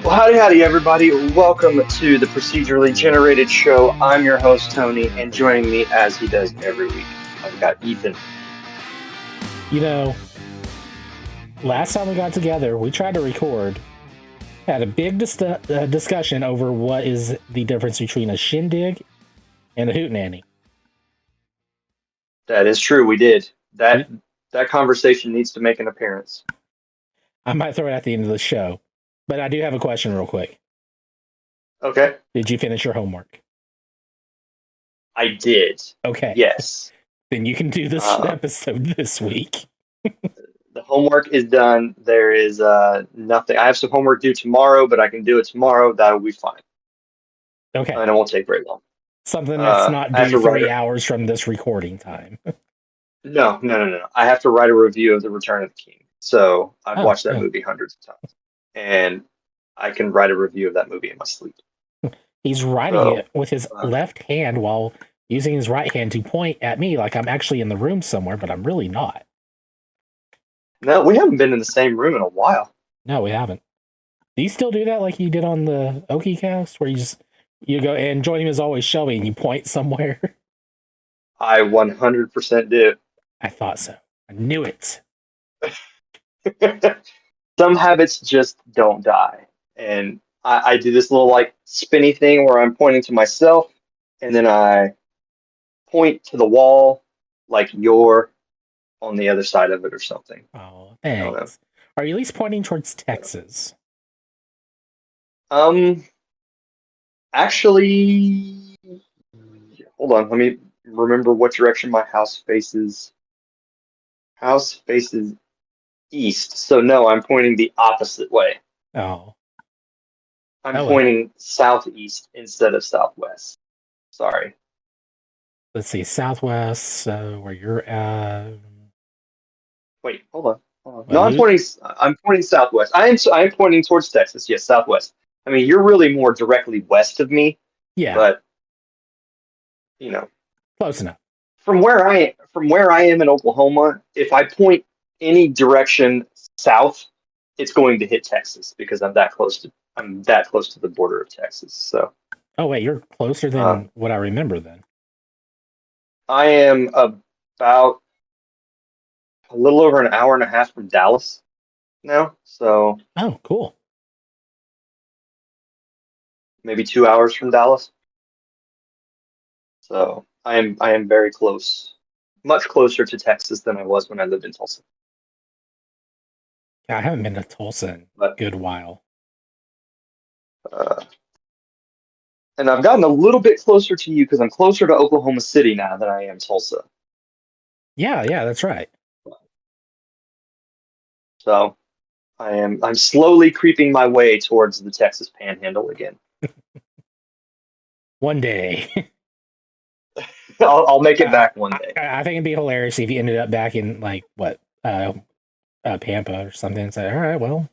Well, howdy, everybody. Welcome to the Procedurally Generated Show. I'm your host, Tony, and joining me, as he does every week, I've got Ethan. You know, last time we got together, we tried to record, had a big discussion over what is the difference between a shindig and a hootenanny. That is true. We did. That conversation needs to make an appearance. I might throw it at the end of the show, but I do have a question real quick. Okay. Did you finish your homework? I did. Okay. Yes. Then you can do this episode this week. The homework is done. There is nothing. I have some homework due tomorrow, but I can do it tomorrow. That'll be fine. Okay. And it won't take very long. Something that's not due 3 hours from this recording time. No. I have to write a review of The Return of the King. So I've watched that movie hundreds of times. And I can write a review of that movie in my sleep. He's writing it with his left hand while using his right hand to point at me like I'm actually in the room somewhere, but I'm really not. No, we haven't been in the same room in a while. No, we haven't. Do you still do that like you did on the Okie cast, where you go and joining as always Shelby and you point somewhere? I 100% do. I thought so. I knew it. Some habits just don't die. And I do this little like spinny thing where I'm pointing to myself and then I point to the wall like you're on the other side of it or something. Oh, thanks. Are you at least pointing towards Texas? Actually, hold on. Let me remember what direction my house faces. House faces east. So no, I'm pointing the opposite way. Oh. I'm pointing southeast instead of southwest. Sorry. Let's see, southwest, where you're at. Wait, hold on. No, I'm pointing southwest. I am pointing towards Texas. Yes, southwest. I mean, you're really more directly west of me. Yeah. But close enough. From where I am in Oklahoma, if I point any direction south, it's going to hit Texas because I'm that close to the border of Texas. So. Oh wait, you're closer than what I remember then. I am about a little over an hour and a half from Dallas now. So. Oh, cool. Maybe 2 hours from Dallas. So I am very close, much closer to Texas than I was when I lived in Tulsa. Yeah, I haven't been to Tulsa in a good while. And I've gotten a little bit closer to you because I'm closer to Oklahoma City now than I am Tulsa. Yeah, that's right. So I'm slowly creeping my way towards the Texas Panhandle again. One day. I'll make it back one day. I think it'd be hilarious if you ended up back in like Pampa or something and say, all right, well,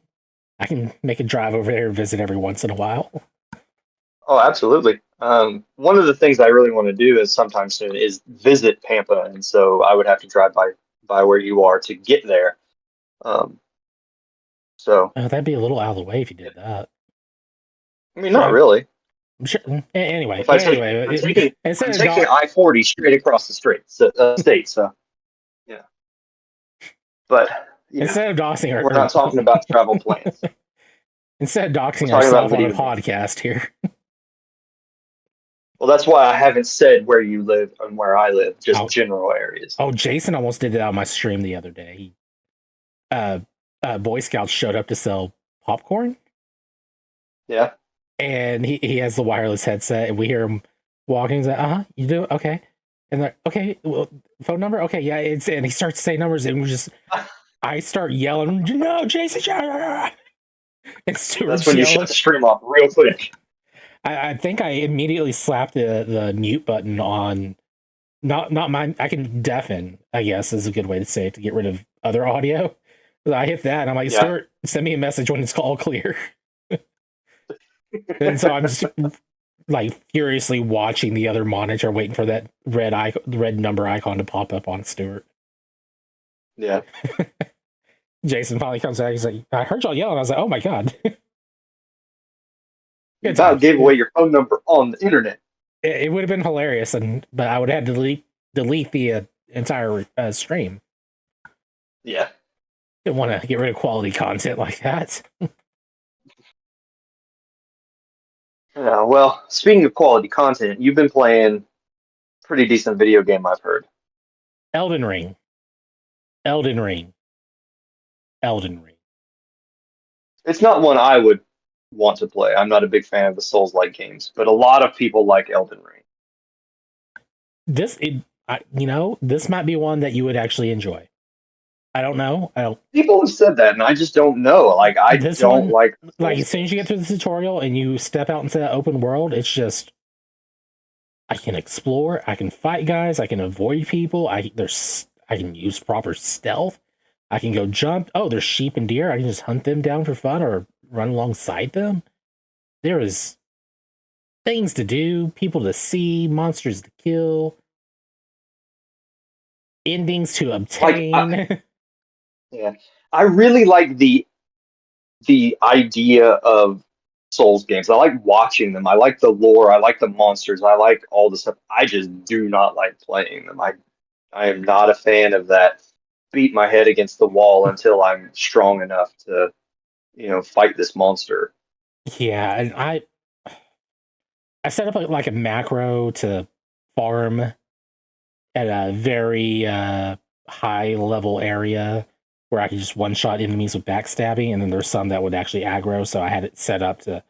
I can make a drive over there and visit every once in a while. Oh, absolutely. One of the things I really want to do is sometime soon is visit Pampa, and so I would have to drive by where you are to get there. So that'd be a little out of the way if you did that. I mean, not really. Sure. Anyway, I'm taking I-40 straight across the state. So yeah. But instead of doxing, we're not talking about travel plans. Instead of doxing ourselves on a podcast here. Well, that's why I haven't said where you live and where I live, just general areas. Oh, Jason almost did it on my stream the other day. Boy Scouts showed up to sell popcorn. Yeah. And he has the wireless headset, and we hear him walking. He's like, you do? Okay. And they're okay, well, phone number? Okay, yeah, and he starts saying numbers, and I start yelling, no, Jason, and Stuart's That's when you shut the stream off real quick. I think I immediately slapped the mute button on, not mine. I can deafen, I guess is a good way to say it, to get rid of other audio. I hit that, and I'm like, Stuart, send me a message when it's all clear. And so I'm just like furiously watching the other monitor, waiting for that red number icon to pop up on Stuart. Yeah. Jason finally comes back. He's like, I heard y'all yelling. I was like, oh my God. You Good about times. gave away your phone number on the internet. It would have been hilarious, but I would have had to delete the entire stream. Yeah. Didn't want to get rid of quality content like that. Yeah. Well, speaking of quality content, you've been playing pretty decent video game, I've heard. Elden Ring. Elden Ring. Elden Ring. It's not one I would want to play. I'm not a big fan of the Souls-like games, but a lot of people like Elden Ring. This might be one that you would actually enjoy. I don't know. I don't. People have said that, and I just don't know. Like, I This don't one, like like Souls as soon as you get games. through the tutorial and you step out into that open world, it's just I can explore, I can fight guys, I can avoid people, I can use proper stealth, I can go jump. Oh, there's sheep and deer. I can just hunt them down for fun or run alongside them. There is things to do, people to see, monsters to kill, endings to Like, obtain. yeah, I really like the idea of Souls games. I like watching them. I like the lore. I like the monsters. I like all the stuff. I just do not like playing them. I am not a fan of that. Beat my head against the wall until I'm strong enough to, fight this monster. Yeah, and I set up like a macro to farm at a very high level area where I could just one shot enemies with backstabbing, and then there's some that would actually aggro. So I had it set up to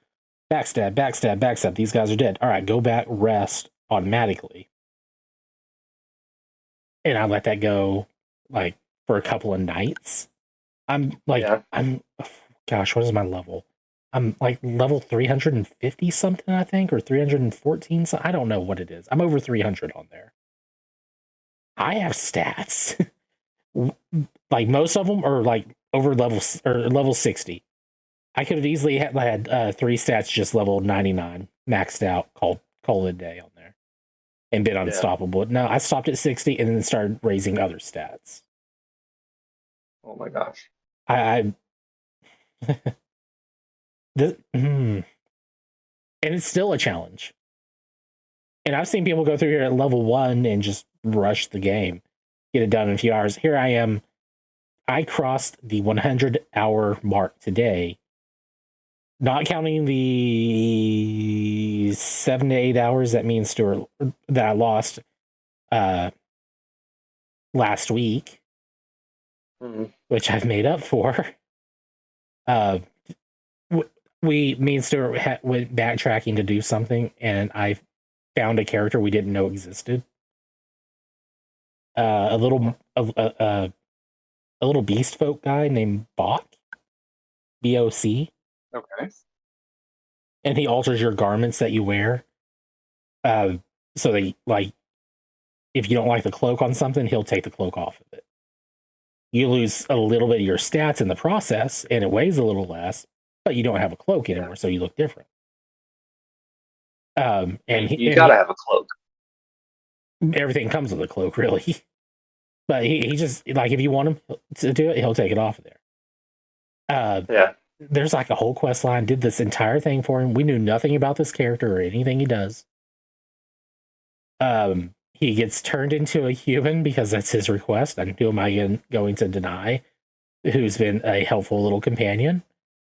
backstab, backstab, backstab. These guys are dead. All right, go back, rest automatically, and I let that go like for a couple of nights. Yeah. Gosh, what is my level? I'm like level 350 something, I think, or 314. So I don't know what it is. I'm over 300 on there. I have stats. Like most of them are like over level 60. I could have easily had 3 stats just level 99 maxed out, call it a day on there, and been unstoppable. No, I stopped at 60 and then started raising other stats. Oh my gosh. I and it's still a challenge. And I've seen people go through here at level 1 and just rush the game, get it done in a few hours. Here I am. I crossed the 100-hour mark today, not counting the 7 to 8 hours that that I lost last week, which I've made up for. Me and Stuart went backtracking to do something, and I found a character we didn't know existed. A little beast folk guy named Bok, BOC. Okay. And he alters your garments that you wear. So they like, if you don't like the cloak on something, he'll take the cloak off of it. You lose a little bit of your stats in the process, and it weighs a little less, but you don't have a cloak anymore, so you look different. And you gotta have a cloak. Everything comes with a cloak, really. But he just, like, if you want him to do it, he'll take it off of there. Yeah. There's like a whole quest line. Did this entire thing for him. We knew nothing about this character or anything he does. He gets turned into a human because that's his request. And who am I going to deny? Who's been a helpful little companion.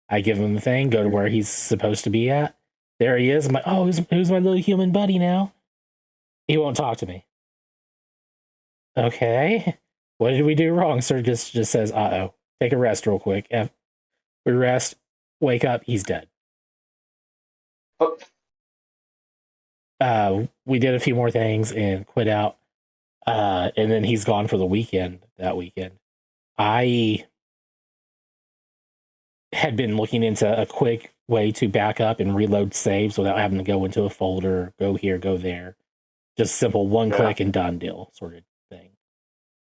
I give him the thing, go to where he's supposed to be at. There he is. I'm like, oh, who's my little human buddy now? He won't talk to me. Okay. What did we do wrong? Sir just says, uh-oh. Take a rest real quick. We rest, wake up, he's dead. Oh. We did a few more things and quit out. And then he's gone for the weekend that weekend. I had been looking into a quick way to back up and reload saves without having to go into a folder, go here, go there. Just simple one click and done deal sort of thing.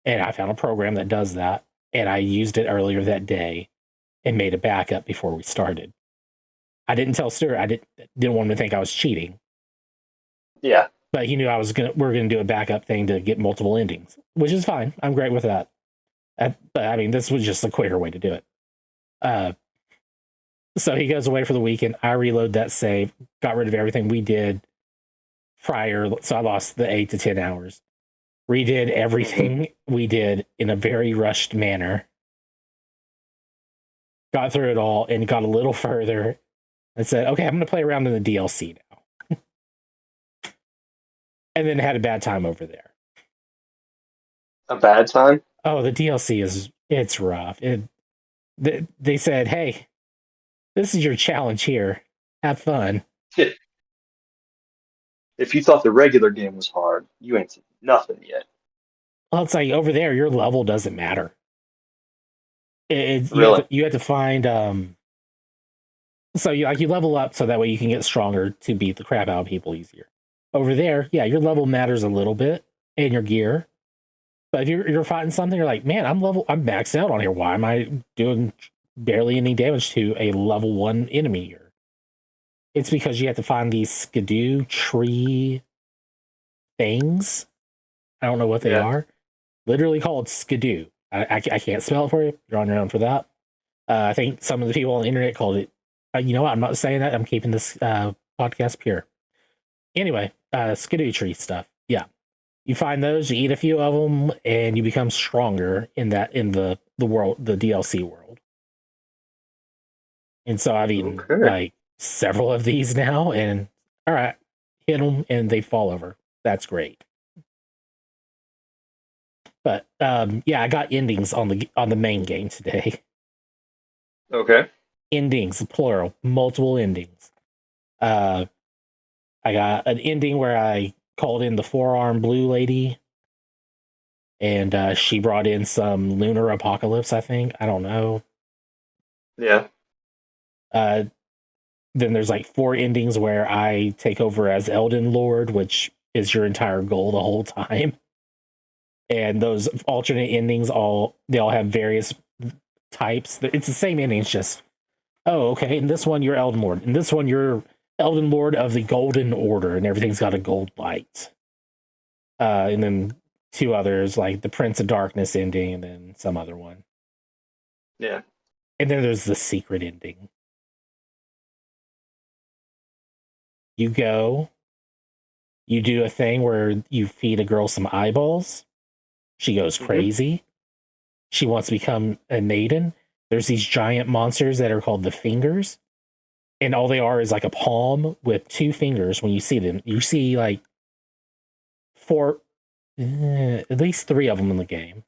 And I found a program that does that. And I used it earlier that day and made a backup before we started. I didn't tell Stuart. I didn't want him to think I was cheating. Yeah. But he knew we're gonna do a backup thing to get multiple endings, which is fine. I'm great with that. But I mean, this was just a quicker way to do it. So he goes away for the weekend. I reload that save, got rid of everything we did prior. So I lost the 8 to 10 hours. Redid everything we did in a very rushed manner. Got through it all and got a little further and said, okay, I'm going to play around in the DLC now. And then had a bad time over there. A bad time? Oh, the DLC it's rough. They said, hey, this is your challenge here. Have fun. If you thought the regular game was hard, you ain't seen nothing yet. Well, it's like over there, your level doesn't matter. Really? You have to find so you level up so that way you can get stronger to beat the crap out of people easier. Over there, yeah, your level matters a little bit and your gear. But if you're fighting something, you're like, man, I'm maxed out on here. Why am I doing barely any damage to a level 1 enemy here? It's because you have to find these skidoo tree things. I don't know what they are. Literally called skidoo. I can't spell it for you. You're on your own for that. I think some of the people on the internet called it. You know what? I'm not saying that. I'm keeping this podcast pure. Anyway, skidoo tree stuff. Yeah, you find those. You eat a few of them, and you become stronger in the world, the DLC world. And so I've eaten like several of these now, and all right, hit them, and they fall over. That's great. But yeah, I got endings on the main game today. Okay. Endings, plural, multiple endings. I got an ending where I called in the 4-arm blue lady, and she brought in some lunar apocalypse, I think. I don't know. Yeah. Then there's like 4 endings where I take over as Elden Lord, which is your entire goal the whole time. And those alternate endings they all have various types. It's the same ending, it's just, oh, okay, in this one you're Elden Lord. In this one you're Elden Lord of the Golden Order, and everything's got a gold light. And then 2 others, like the Prince of Darkness ending, and then some other one. Yeah. And then there's the secret ending. You go, you do a thing where you feed a girl some eyeballs. She goes crazy. She wants to become a maiden. There's these giant monsters that are called the Fingers. And all they are is like a palm with 2 fingers. When you see them, you see like 4, at least 3 of them in the game.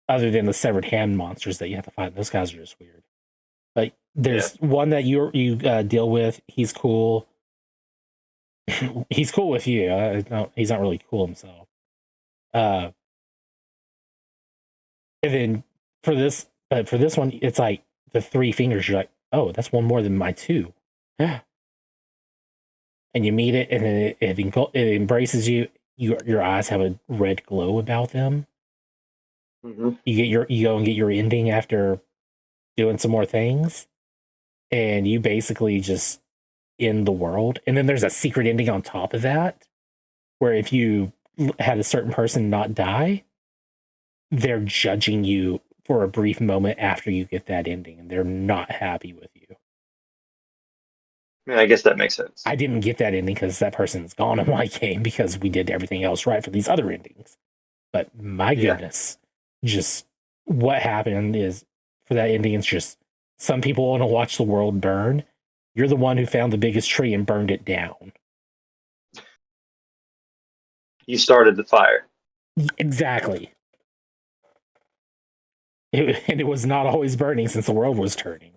Other than the severed hand monsters that you have to fight. Those guys are just weird. But there's one that you deal with. He's cool. He's cool with you. No, he's not really cool himself. And then for this one, it's like the 3 fingers. You're like, oh, that's one more than my 2. And you meet it, and then it embraces you. Your eyes have a red glow about them. You go and get your ending after doing some more things, and you basically just end the world. And then there's a secret ending on top of that, where if you had a certain person not die, they're judging you for a brief moment after you get that ending, and they're not happy with you. I mean, I guess that makes sense. I didn't get that ending because that person's gone in my game because we did everything else right for these other endings. But my goodness, just what happened is for that ending, it's just some people want to watch the world burn. You're the one who found the biggest tree and burned it down. You started the fire. Exactly. And it was not always burning since the world was turning.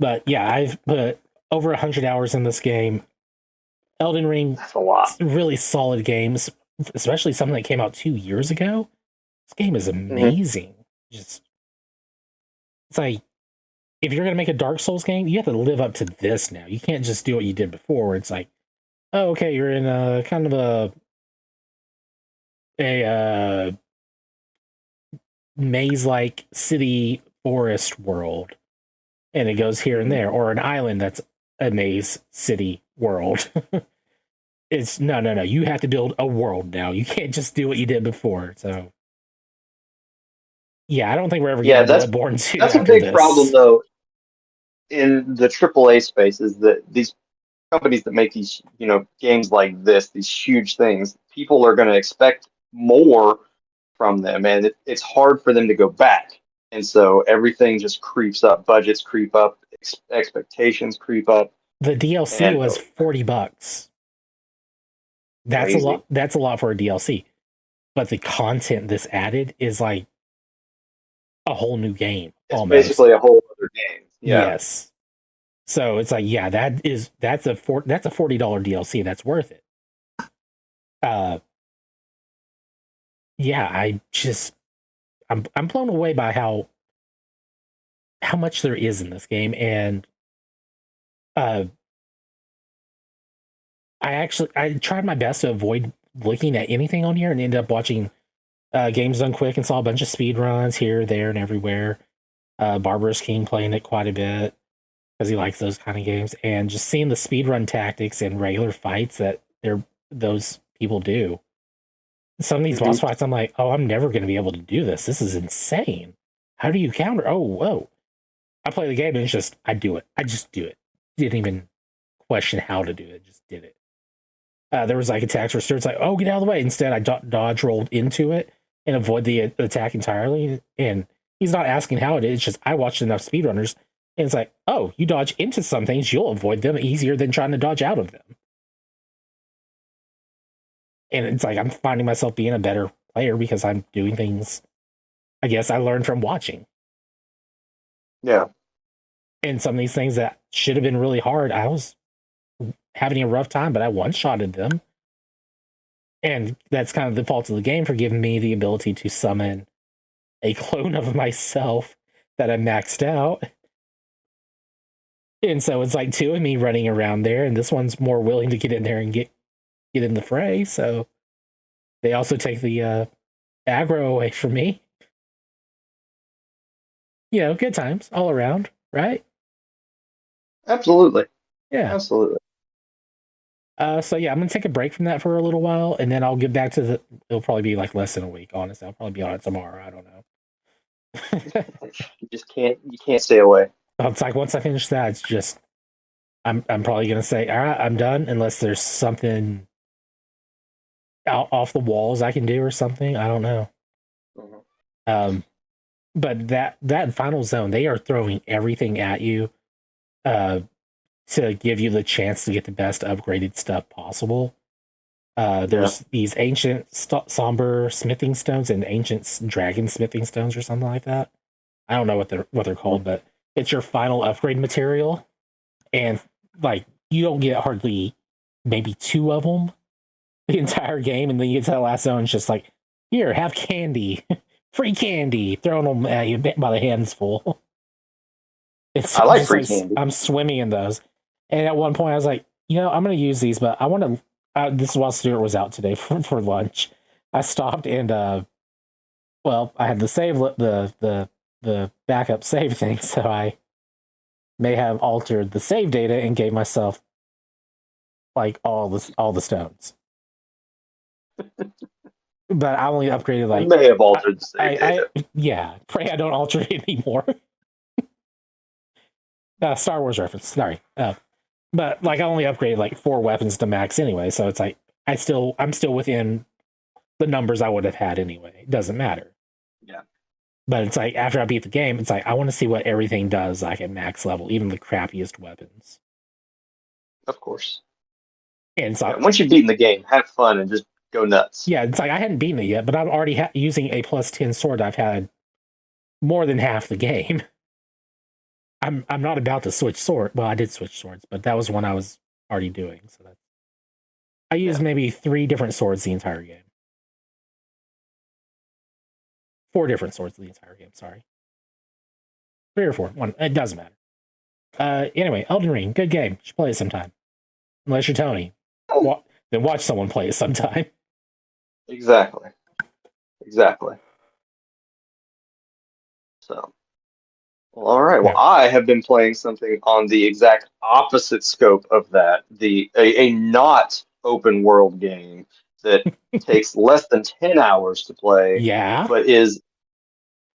But yeah, I've put over 100 hours in this game. Elden Ring, that's a lot. Really solid games, especially something that came out 2 years ago. This game is amazing. Just, it's like, if you're going to make a Dark Souls game, you have to live up to this now. You can't just do what you did before, where it's like, oh, okay, you're in a kind of a maze-like city forest world, and it goes here and there, or an island that's a maze city world. It's no. You have to build a world now. You can't just do what you did before. So Yeah, I don't think we're ever Yeah, getting Bloodborne 2 that's a after big problem this. though in the AAA space is that these companies that make these, games like this, these huge things, people are going to expect more from them, and it's hard for them to go back. And so everything just creeps up. Budgets creep up, expectations creep up, The DLC and was $40. That's a crazy. lot. That's a lot for a DLC. But the content this added is like a whole new game It's almost. basically a whole other game. Yeah, Yes. So it's like, yeah, that's a $40 DLC. That's worth it. Uh, yeah, I'm blown away by how much there is in this game, and uh, I tried my best to avoid looking at anything on here, and ended up watching Games Done Quick and saw a bunch of speed runs here, there, and everywhere. Barbarous King playing it quite a bit because he likes those kind of games, and just seeing the speedrun tactics and regular fights that those people do. Some of these boss fights, I'm like, oh, I'm never going to be able to do this. This is insane. How do you counter? Oh, whoa. I play the game and it's just, I do it. I just do it. Didn't even question how to do it. Just did it. There was like attacks where it's like, oh, get out of the way. Instead, I dodge rolled into it and avoid the attack entirely. And he's not asking how it is. It's just, I watched enough speedrunners and it's like, oh, you dodge into some things, you'll avoid them easier than trying to dodge out of them. And it's like, I'm finding myself being a better player because I'm doing things, I guess I learned from watching. yeah. And some of these things that should have been really hard, I was having a rough time, but I one-shotted them. And that's kind of the fault of the game for giving me the ability to summon a clone of myself that I maxed out. And so it's like two of me running around there, and this one's more willing to get in there and get in the fray. So they also take the aggro away from me. Good times all around, right? Absolutely. Yeah. Absolutely. So yeah, I'm gonna take a break from that for a little while, and then I'll get back to the. It'll probably be like less than a week. Honestly, I'll probably be on it tomorrow. I don't know. You can't stay away. It's like once I finish that, it's just I'm probably gonna say, all right, I'm done, unless there's something out off the walls I can do or something. I don't know. Mm-hmm. But that final zone, they are throwing everything at you, to give you the chance to get the best upgraded stuff possible. There's these ancient somber smithing stones and ancient dragon smithing stones or something like that. I don't know what they're called, but it's your final upgrade material, and like you don't get hardly maybe two of them the entire game, and then you get to that last zone, it's just like, here, have candy, free candy, throwing them at you by the hands full. It's I like just free candy. I'm swimming in those, and at one point I was like, I'm going to use these, but I want to. This is while Stuart was out today for lunch. I stopped and well, I had the save the backup save thing, so I may have altered the save data and gave myself like all the stones. But I only upgraded like I may have altered the save data. Yeah, pray I don't alter it anymore. Star Wars reference, sorry. But like I only upgraded like 4 weapons to max anyway, so it's like I'm still within the numbers I would have had anyway. It doesn't matter. Yeah. But it's like after I beat the game, it's like I want to see what everything does like at max level, even the crappiest weapons. Of course. And so once you've beaten the game, have fun and just go nuts. Yeah, it's like I hadn't beaten it yet, but I'm already using a +10 sword. I've had more than half the game. I'm not about to switch sword. Well, I did switch swords, but that was one I was already doing. So I used maybe 3 different swords the entire game. 4 different swords the entire game. Sorry, 3 or 4. One. It doesn't matter. Anyway, Elden Ring, good game. You should play it sometime. Unless you're Tony, then watch someone play it sometime. Exactly. So, well, all right. Well, I have been playing something on the exact opposite scope of that. A not open world game that takes less than 10 hours to play. Yeah. But is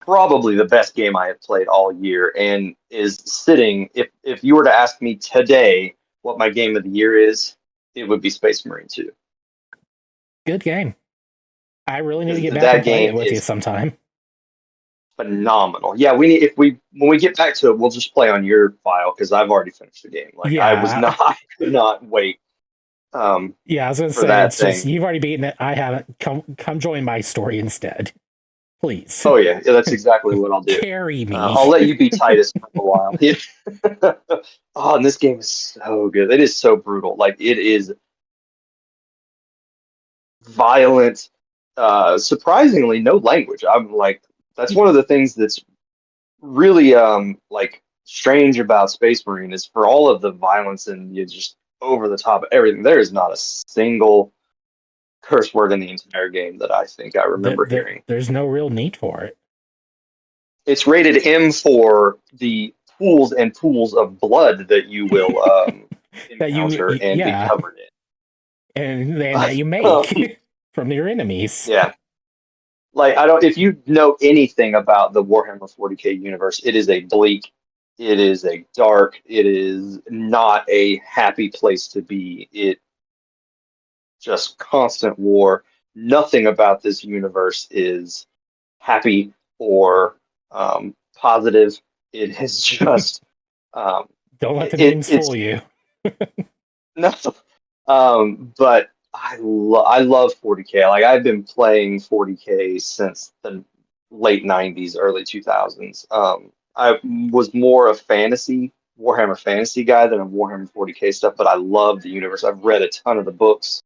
probably the best game I have played all year, and is sitting. If you were to ask me today what my game of the year is, it would be Space Marine 2. Good game. I really need to get Because back that and play game it with you is sometime. phenomenal. Yeah, we need if we when we get back to it, we'll just play on your file because I've already finished the game. Like I was Yeah, not, I could not wait yeah. I was gonna for say that it's just thing. you've already beaten it. I haven't. Come join my story instead, please. Oh yeah, that's exactly what I'll do. Carry me. I'll let you be Titus for a while. Oh, and this game is so good. It is so brutal. Like it is violent. Surprisingly, no language. I'm like, that's one of the things that's really like strange about Space Marine is for all of the violence and you just over the top of everything. There is not a single curse word in the entire game that I think I remember hearing. There's no real need for it. It's rated M for the pools and pools of blood that you will That encounter and be yeah, covered and that you in. make from your enemies. Yeah. Like I don't if you know anything about the Warhammer 40K universe, it is a bleak, it is a dark, it is not a happy place to be. It just constant war. Nothing about this universe is happy or positive. It is just um, Don't let the it, names it's fool you. no, but I love 40K. Like I've been playing 40K since the late 90s, early 2000s. I was more a fantasy Warhammer fantasy guy than a Warhammer 40K stuff, but I love the universe. I've read a ton of the books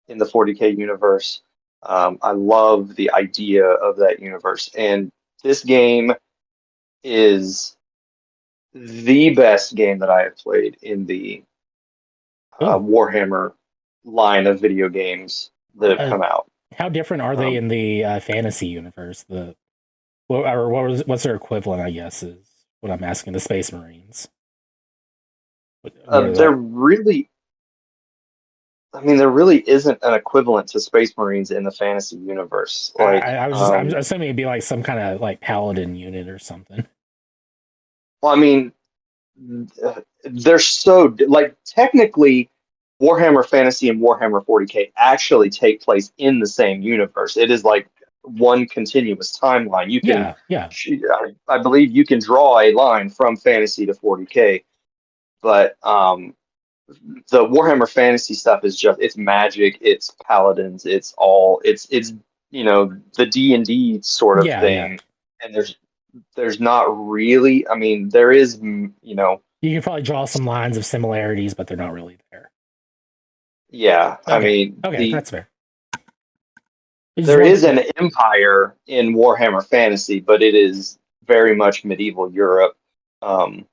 in the 40K universe. I love the idea of that universe, and this game is the best game that I have played in the Ooh, Warhammer line of video games that have uh, come out. how different are they Um, in the fantasy universe? Or what's their equivalent? I guess is what I'm asking. The Space Marines. What are there the? really, I mean, there really isn't an equivalent to Space Marines in the fantasy universe. Like, I'm assuming it'd be like some kind of like paladin unit or something. well, I mean, they're so like technically Warhammer Fantasy and Warhammer 40K actually take place in the same universe. It is like one continuous timeline. You can, Yeah, yeah. I believe, you can draw a line from Fantasy to 40K, but the Warhammer Fantasy stuff is just it's magic, it's paladins, it's the D&D sort of Yeah, yeah. thing, and there's not really. I mean, there is You can probably draw some lines of similarities, but they're not really there. yeah. I Okay. mean Okay, that's fair. I just there is want an empire in Warhammer Fantasy, but it is very much medieval Europe. Um,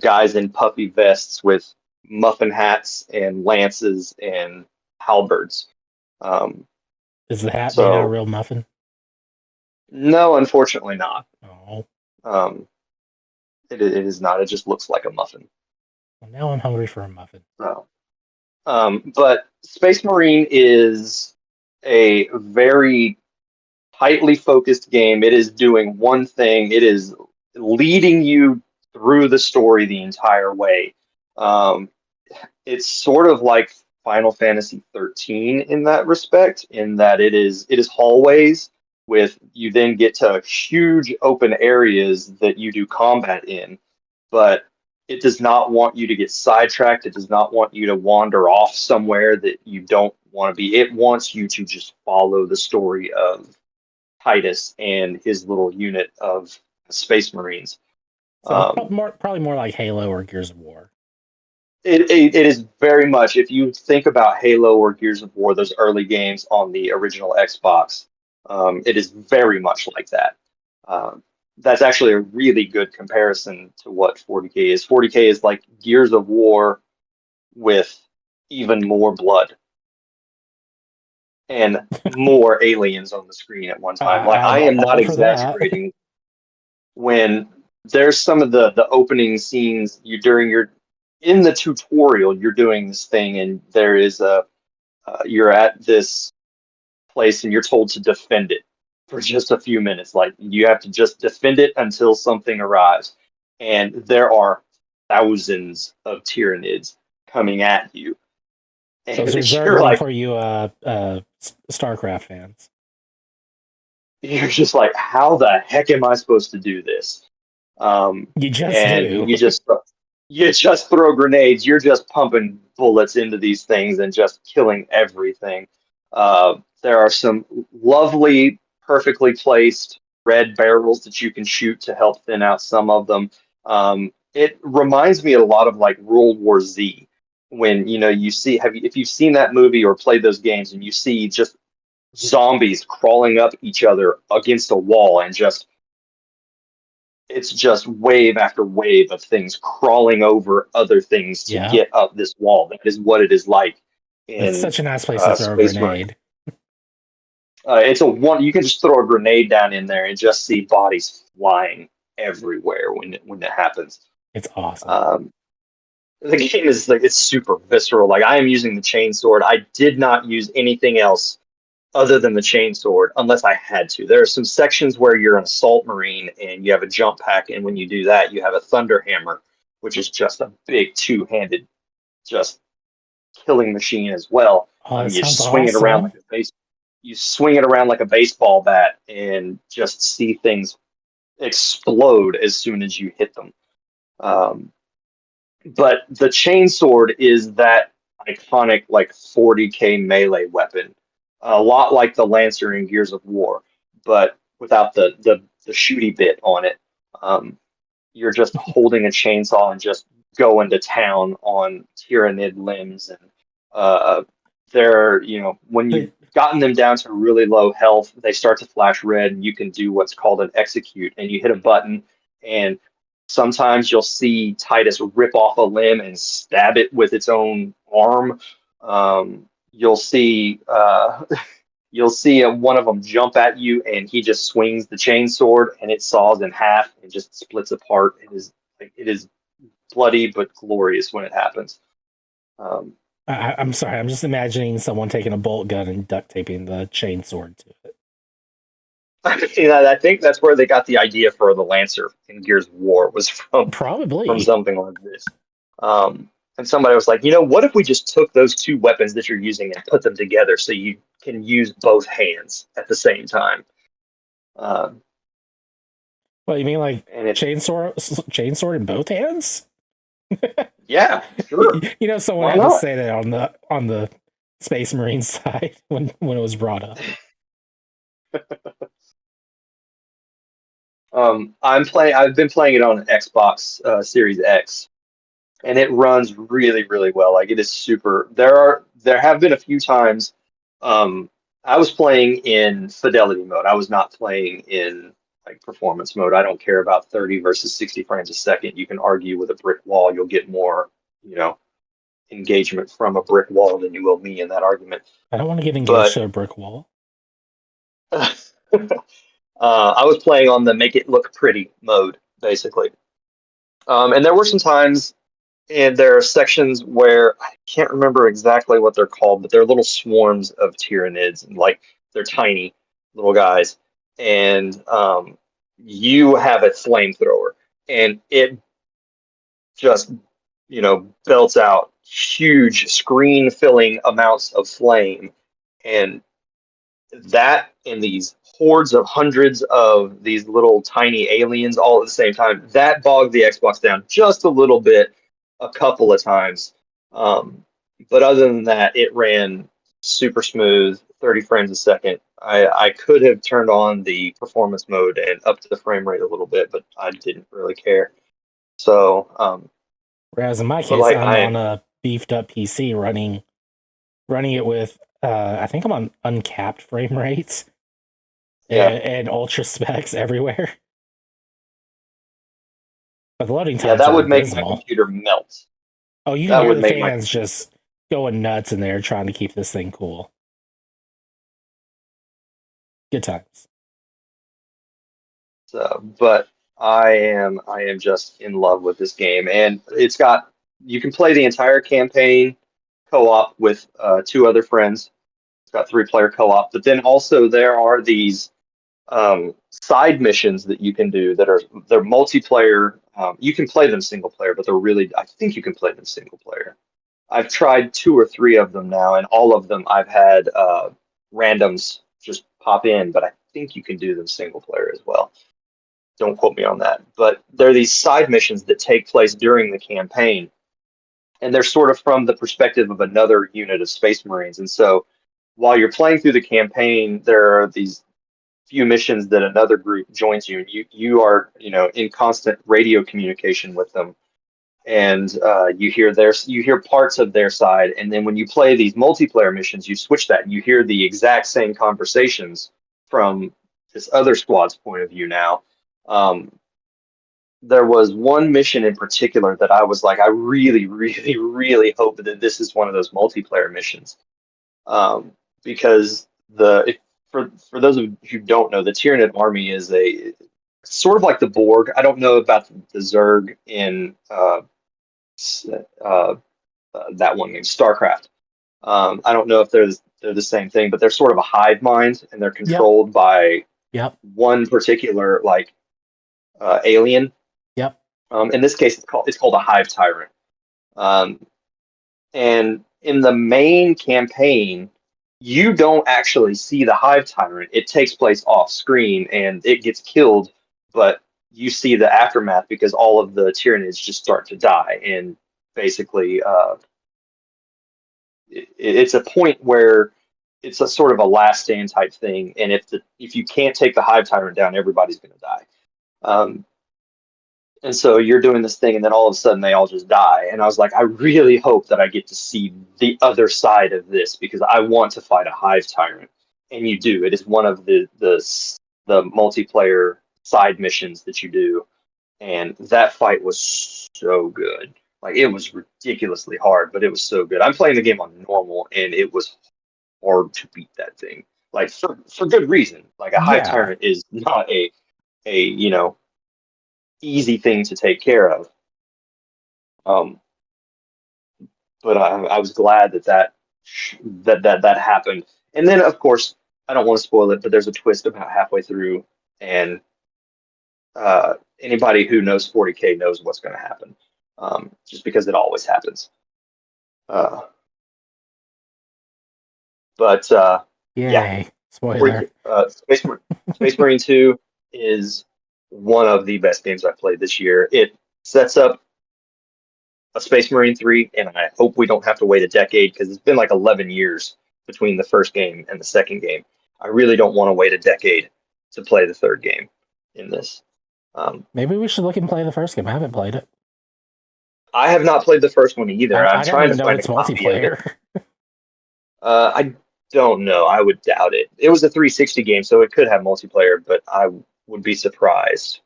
guys in puffy vests with muffin hats and lances and halberds. Um, is the hat made out of so real muffin? no, unfortunately not. Oh, Um, it is not. It just looks like a muffin. well, now I'm hungry for a muffin. So, but Space Marine is a very tightly focused game. It is doing one thing. It is leading you through the story the entire way. Um, it's sort of like Final Fantasy 13 in that respect, in that it is hallways with you then get to huge open areas that you do combat in, but it does not want you to get sidetracked. It does not want you to wander off somewhere that you don't want to be. It wants you to just follow the story of Titus and his little unit of Space Marines. So it's Um, probably more like Halo or Gears of War. it is very much, if you think about Halo or Gears of War, those early games on the original Xbox, it is very much like that. That's actually a really good comparison to what 40K is. 40K is like Gears of War with even more blood and more aliens on the screen at one time. Like I am not All for that. exaggerating when there's some of the opening scenes you during your in the tutorial you're doing this thing and there is a you're at this place and you're told to defend it for just a few minutes. Like you have to just defend it until something arrives. And there are thousands of Tyranids coming at you. Those are And you're Zergling like, for you, StarCraft fans. you're just like, how the heck am I supposed to do this? You just And do. you just throw grenades. You're just pumping bullets into these things and just killing everything. There are some lovely, perfectly placed red barrels that you can shoot to help thin out some of them. It reminds me a lot of like World War Z, when you see if you've seen that movie or played those games and you see just zombies crawling up each other against a wall, and just it's just wave after wave of things crawling over other things to Yeah. get up this wall. That is what it is like It's in such a nice place to throw a Space Marine. grenade. It's a one. You can just throw a grenade down in there and just see bodies flying everywhere when it happens. It's awesome. The game is like, it's super visceral. Like I am using the chain sword. I did not use anything else other than the chain sword unless I had to. There are some sections where you're an assault marine and you have a jump pack, and when you do that, you have a thunder hammer, which is just a big two-handed, just killing machine as well. Oh, that You sounds swing it around awesome. like you swing it around like a baseball bat and just see things explode as soon as you hit them. Um, but the chainsword is that iconic like 40k melee weapon, a lot like the Lancer in Gears of War, but without the shooty bit on it. Um, you're just holding a chainsaw and just going to town on Tyranid limbs, and they're when you've The, gotten them down to really low health, they start to flash red, and you can do what's called an execute, and you hit a button, and sometimes you'll see Titus rip off a limb and stab it with its own arm. You'll see you'll see one of them jump at you, and he just swings the chain sword, and it saws in half and just splits apart. It is bloody but glorious when it happens. Um, I'm sorry. I'm just imagining someone taking a bolt gun and duct taping the chain sword to it. I think that's where they got the idea for the Lancer in Gears of War, was from Probably. something like this. And somebody was like, what if we just took those two weapons that you're using and put them together so you can use both hands at the same time? Um, What you mean, like and it, chain sword in both hands? yeah, sure, Someone why had to not? say that on the Space Marine side when it was brought up. I've been playing it on Xbox Series X, and it runs really, really well. Like it is super. There have been a few times. Um, I was playing in fidelity mode. I was not playing in like performance mode. I don't care about 30 versus 60 frames a second. You can argue with a brick wall. You'll get more, you know, engagement from a brick wall than you will me in that argument. I don't want to get engaged But to a brick wall. I was playing on the make it look pretty mode, basically. And there were some times, and there are sections where I can't remember exactly what they're called, but they're little swarms of Tyranids, and like they're tiny little guys. And you have a flamethrower, and it just, belts out huge screen filling amounts of flame. And that and these hordes of hundreds of these little tiny aliens all at the same time, that bogged the Xbox down just a little bit a couple of times. Um, but other than that, it ran super smooth, 30 frames a second. I could have turned on the performance mode and upped the frame rate a little bit, but I didn't really care. So, Whereas in my but case, like I'm on I, a beefed up PC running it with I think I'm on uncapped frame rates yeah, and ultra specs everywhere. But the loading yeah, times that are would make my abysmal. computer melt. Oh, you can That hear would the make my fans just going nuts in there trying to keep this thing cool. Good times. But I am just in love with this game, and you can play the entire campaign co-op with two other friends. It's got three-player co-op, but then also there are these side missions that you can do they're multiplayer. You can play them single player, but they're really I think you can play them single player. I've tried two or three of them now, and all of them I've had randoms just pop in, but I think you can do them single player as well. Don't quote me on that. But they're these side missions that take place during the campaign, and they're sort of from the perspective of another unit of Space Marines. And so while you're playing through the campaign, there are these few missions that another group joins you, and you are in constant radio communication with them, and you hear parts of their side, and then when you play these multiplayer missions, you switch that, and you hear the exact same conversations from this other squad's point of view now. Um, there was one mission in particular that I was like, I really, really, really hope that this is one of those multiplayer missions, because for those of you who don't know, the Tyranid army is a sort of like the Borg. I don't know about the Zerg in that one game, StarCraft. I don't know if they're the same thing, but they're sort of a hive mind, and they're Yep. controlled by Yep. one particular alien. Yep. In this case, it's called a hive tyrant. Um, and in the main campaign, you don't actually see the hive tyrant. It takes place off screen and it gets killed, but you see the aftermath because all of the Tyranids just start to die. And basically, it's a point where it's a sort of a last stand type thing. And if you can't take the hive tyrant down, everybody's going to die. And so you're doing this thing, and then all of a sudden they all just die. And I was like, I really hope that I get to see the other side of this because I want to fight a hive tyrant. And you do. It is one of the multiplayer side missions that you do. And that fight was so good. Like, it was ridiculously hard, but it was so good. I'm playing the game on normal, and it was hard to beat that thing. Like, for good reason. Like, a hive Yeah. tyrant is not a easy thing to take care of. But I was glad that happened. And then, of course, I don't want to spoil it, but there's a twist about halfway through, and anybody who knows 40K knows what's going to happen, just because it always happens. But Yay. yeah, Spoiler. Space Marine 2 is one of the best games I've played this year. It sets up a Space Marine 3, and I hope we don't have to wait a decade because it's been like 11 years between the first game and the second game. I really don't want to wait a decade to play the third game in this. Maybe we should look and play the first game. I haven't played it. I have not played the first one either. I I'm trying to know find it's a copy of it. multiplayer. I don't know. I would doubt it. It was a 360 game, so it could have multiplayer, but I would be surprised.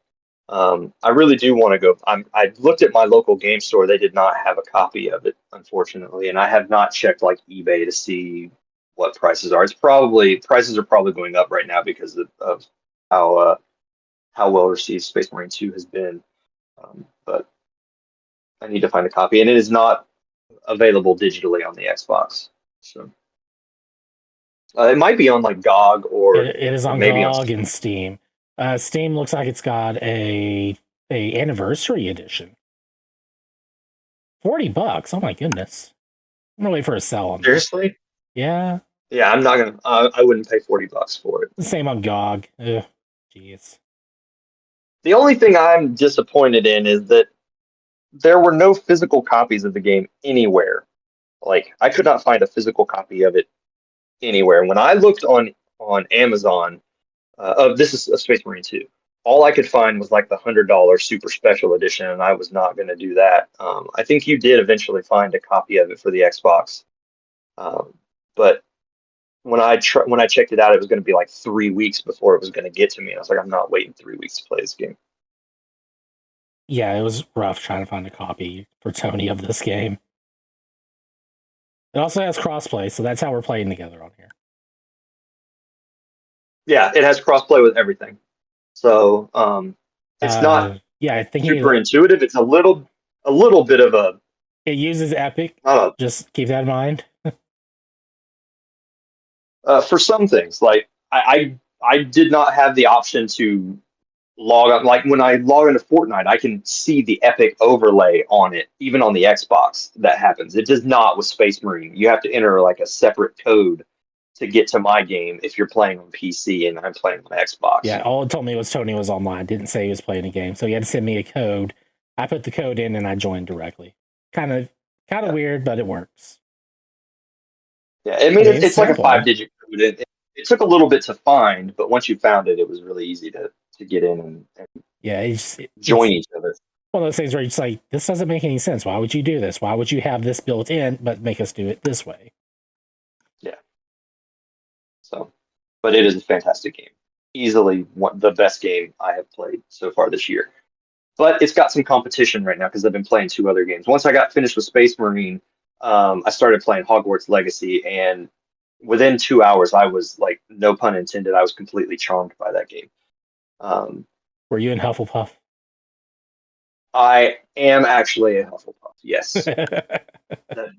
I really do want to go. I looked at my local game store. They did not have a copy of it, unfortunately, and I have not checked like eBay to see what prices are. Prices are probably going up right now because of how well received Space Marine 2 has been. But I need to find a copy, and it is not available digitally on the Xbox. So it might be on like GOG or It is on maybe GOG on and Steam. Steam looks like it's got a anniversary edition. $40. Oh my goodness! I'm gonna wait for a sell on that. Seriously? Yeah. Yeah, I'm not gonna. I wouldn't pay $40 for it. Same on GOG. Ugh, jeez. The only thing I'm disappointed in is that there were no physical copies of the game anywhere. Like, I could not find a physical copy of it anywhere. When I looked on Amazon, this is a Space Marine 2. All I could find was like the $100 super special edition, and I was not going to do that. I think you did eventually find a copy of it for the Xbox, but when I checked it out, it was going to be like 3 weeks before it was going to get to me. I was like, I'm not waiting 3 weeks to play this game. Yeah, it was rough trying to find a copy for Tony of this game. It also has crossplay, so that's how we're playing together on here. Yeah, it has crossplay with everything. So it's not I think super intuitive. It's a little bit of a. It uses Epic. Just keep that in mind. For some things, like I I did not have the option to log on. Like when I log into Fortnite, I can see the Epic overlay on it, even on the Xbox. That happens. It does not with Space Marine. You have to enter like a separate code to get to my game if you're playing on PC and I'm playing on Xbox. Yeah, all it told me was Tony was online. Didn't say he was playing a game, so he had to send me a code. I put the code in and I joined directly. Kind of weird, but it works. Yeah, I mean, it's like a simple. 5-digit code. It took a little bit to find, but once you found it, it was really easy to get in and Yeah, join each other. One of those things where it's like, this doesn't make any sense. Why would you do this? Why would you have this built in, but make us do it this way? Yeah. So, but it is a fantastic game. Easily the best game I have played so far this year. But it's got some competition right now because I've been playing 2 other games. Once I got finished with Space Marine, I started playing Hogwarts Legacy, and within 2 hours, I was like, no pun intended, I was completely charmed by that game. Were you in Hufflepuff? I am actually a Hufflepuff. Yes, that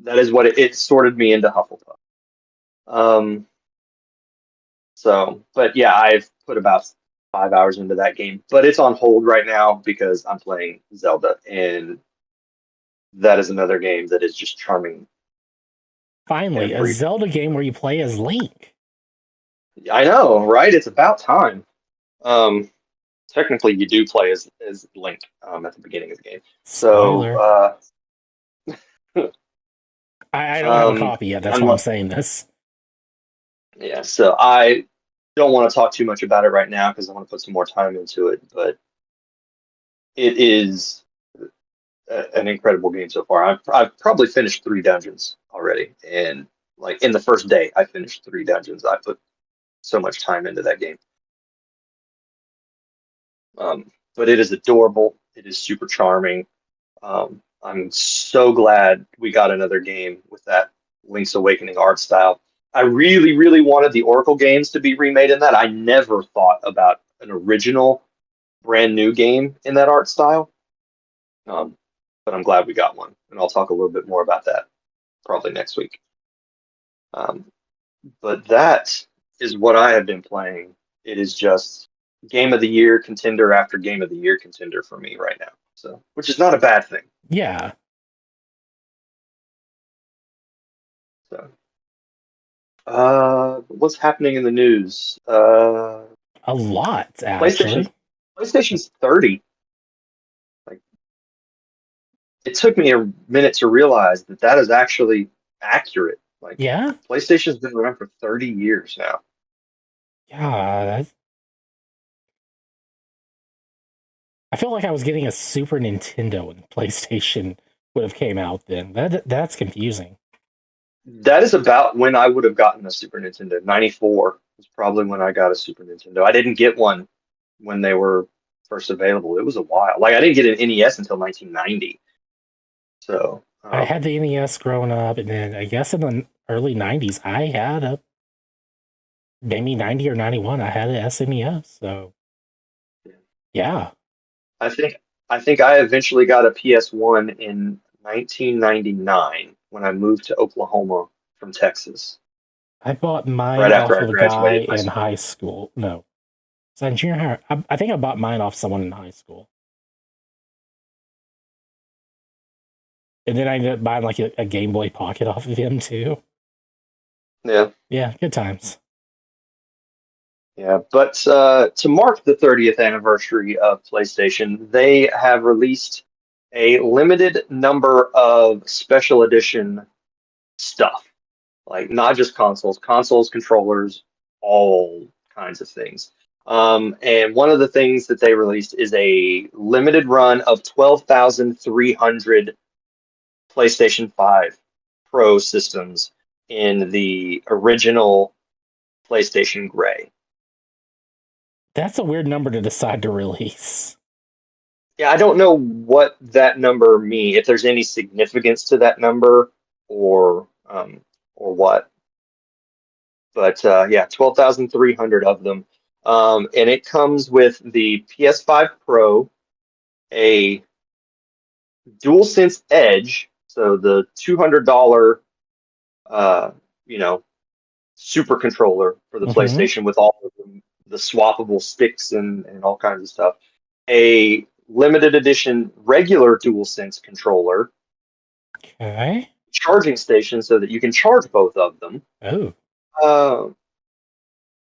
is what it sorted me into Hufflepuff. So, but yeah, I've put about 5 hours into that game, but it's on hold right now because I'm playing Zelda, and that is another game that is just charming. Finally, a Zelda game where you play as Link. I know, right? It's about time. Technically, you do play as Link at the beginning of the game. So, I don't have a copy yet. That's why I'm saying this. Yeah, so I don't want to talk too much about it right now because I want to put some more time into it, but it is an incredible game so far. I've probably finished 3 dungeons already, and like in the first day, I finished 3 dungeons. I put so much time into that game. But it is adorable. It is super charming. I'm so glad we got another game with that Link's Awakening art style. I really, really wanted the Oracle games to be remade in that. I never thought about an original, brand new game in that art style. But I'm glad we got one, and I'll talk a little bit more about that probably next week. But that is what I have been playing. It is just game of the year contender after game of the year contender for me right now. So, which is not a bad thing. Yeah. So, what's happening in the news? A lot, actually. PlayStation's 30. Like, it took me a minute to realize that is actually accurate. Like, yeah, PlayStation's been around for 30 years now. Yeah, I feel like I was getting a Super Nintendo when PlayStation would have came out then. That's confusing. That is about when I would have gotten a Super Nintendo. 94 was probably when I got a Super Nintendo. I didn't get one when they were first available. It was a while. Like I didn't get an NES until 1990. So I had the NES growing up, and then I guess in the early 90s, I had maybe 90 or 91, I had an SNES. So yeah. I think I eventually got a PS1 in 1999 when I moved to Oklahoma from Texas. I bought mine right off of a guy in high school. No. So in junior high, I think I bought mine off someone in high school. And then I ended up buying like a Game Boy Pocket off of him too. Yeah. Yeah, good times. Yeah, but to mark the 30th anniversary of PlayStation, they have released a limited number of special edition stuff. Like not just consoles, controllers, all kinds of things. And one of the things that they released is a limited run of 12,300 PlayStation 5 Pro systems in the original PlayStation Gray. That's a weird number to decide to release. Yeah, I don't know what that number means, if there's any significance to that number or what. But yeah, 12,300 of them. And it comes with the PS5 Pro, a DualSense Edge, so the $200 super controller for the PlayStation with all of the the swappable sticks and all kinds of stuff. A limited edition regular DualSense controller, Okay. charging station so that you can charge both of them. Oh. Uh,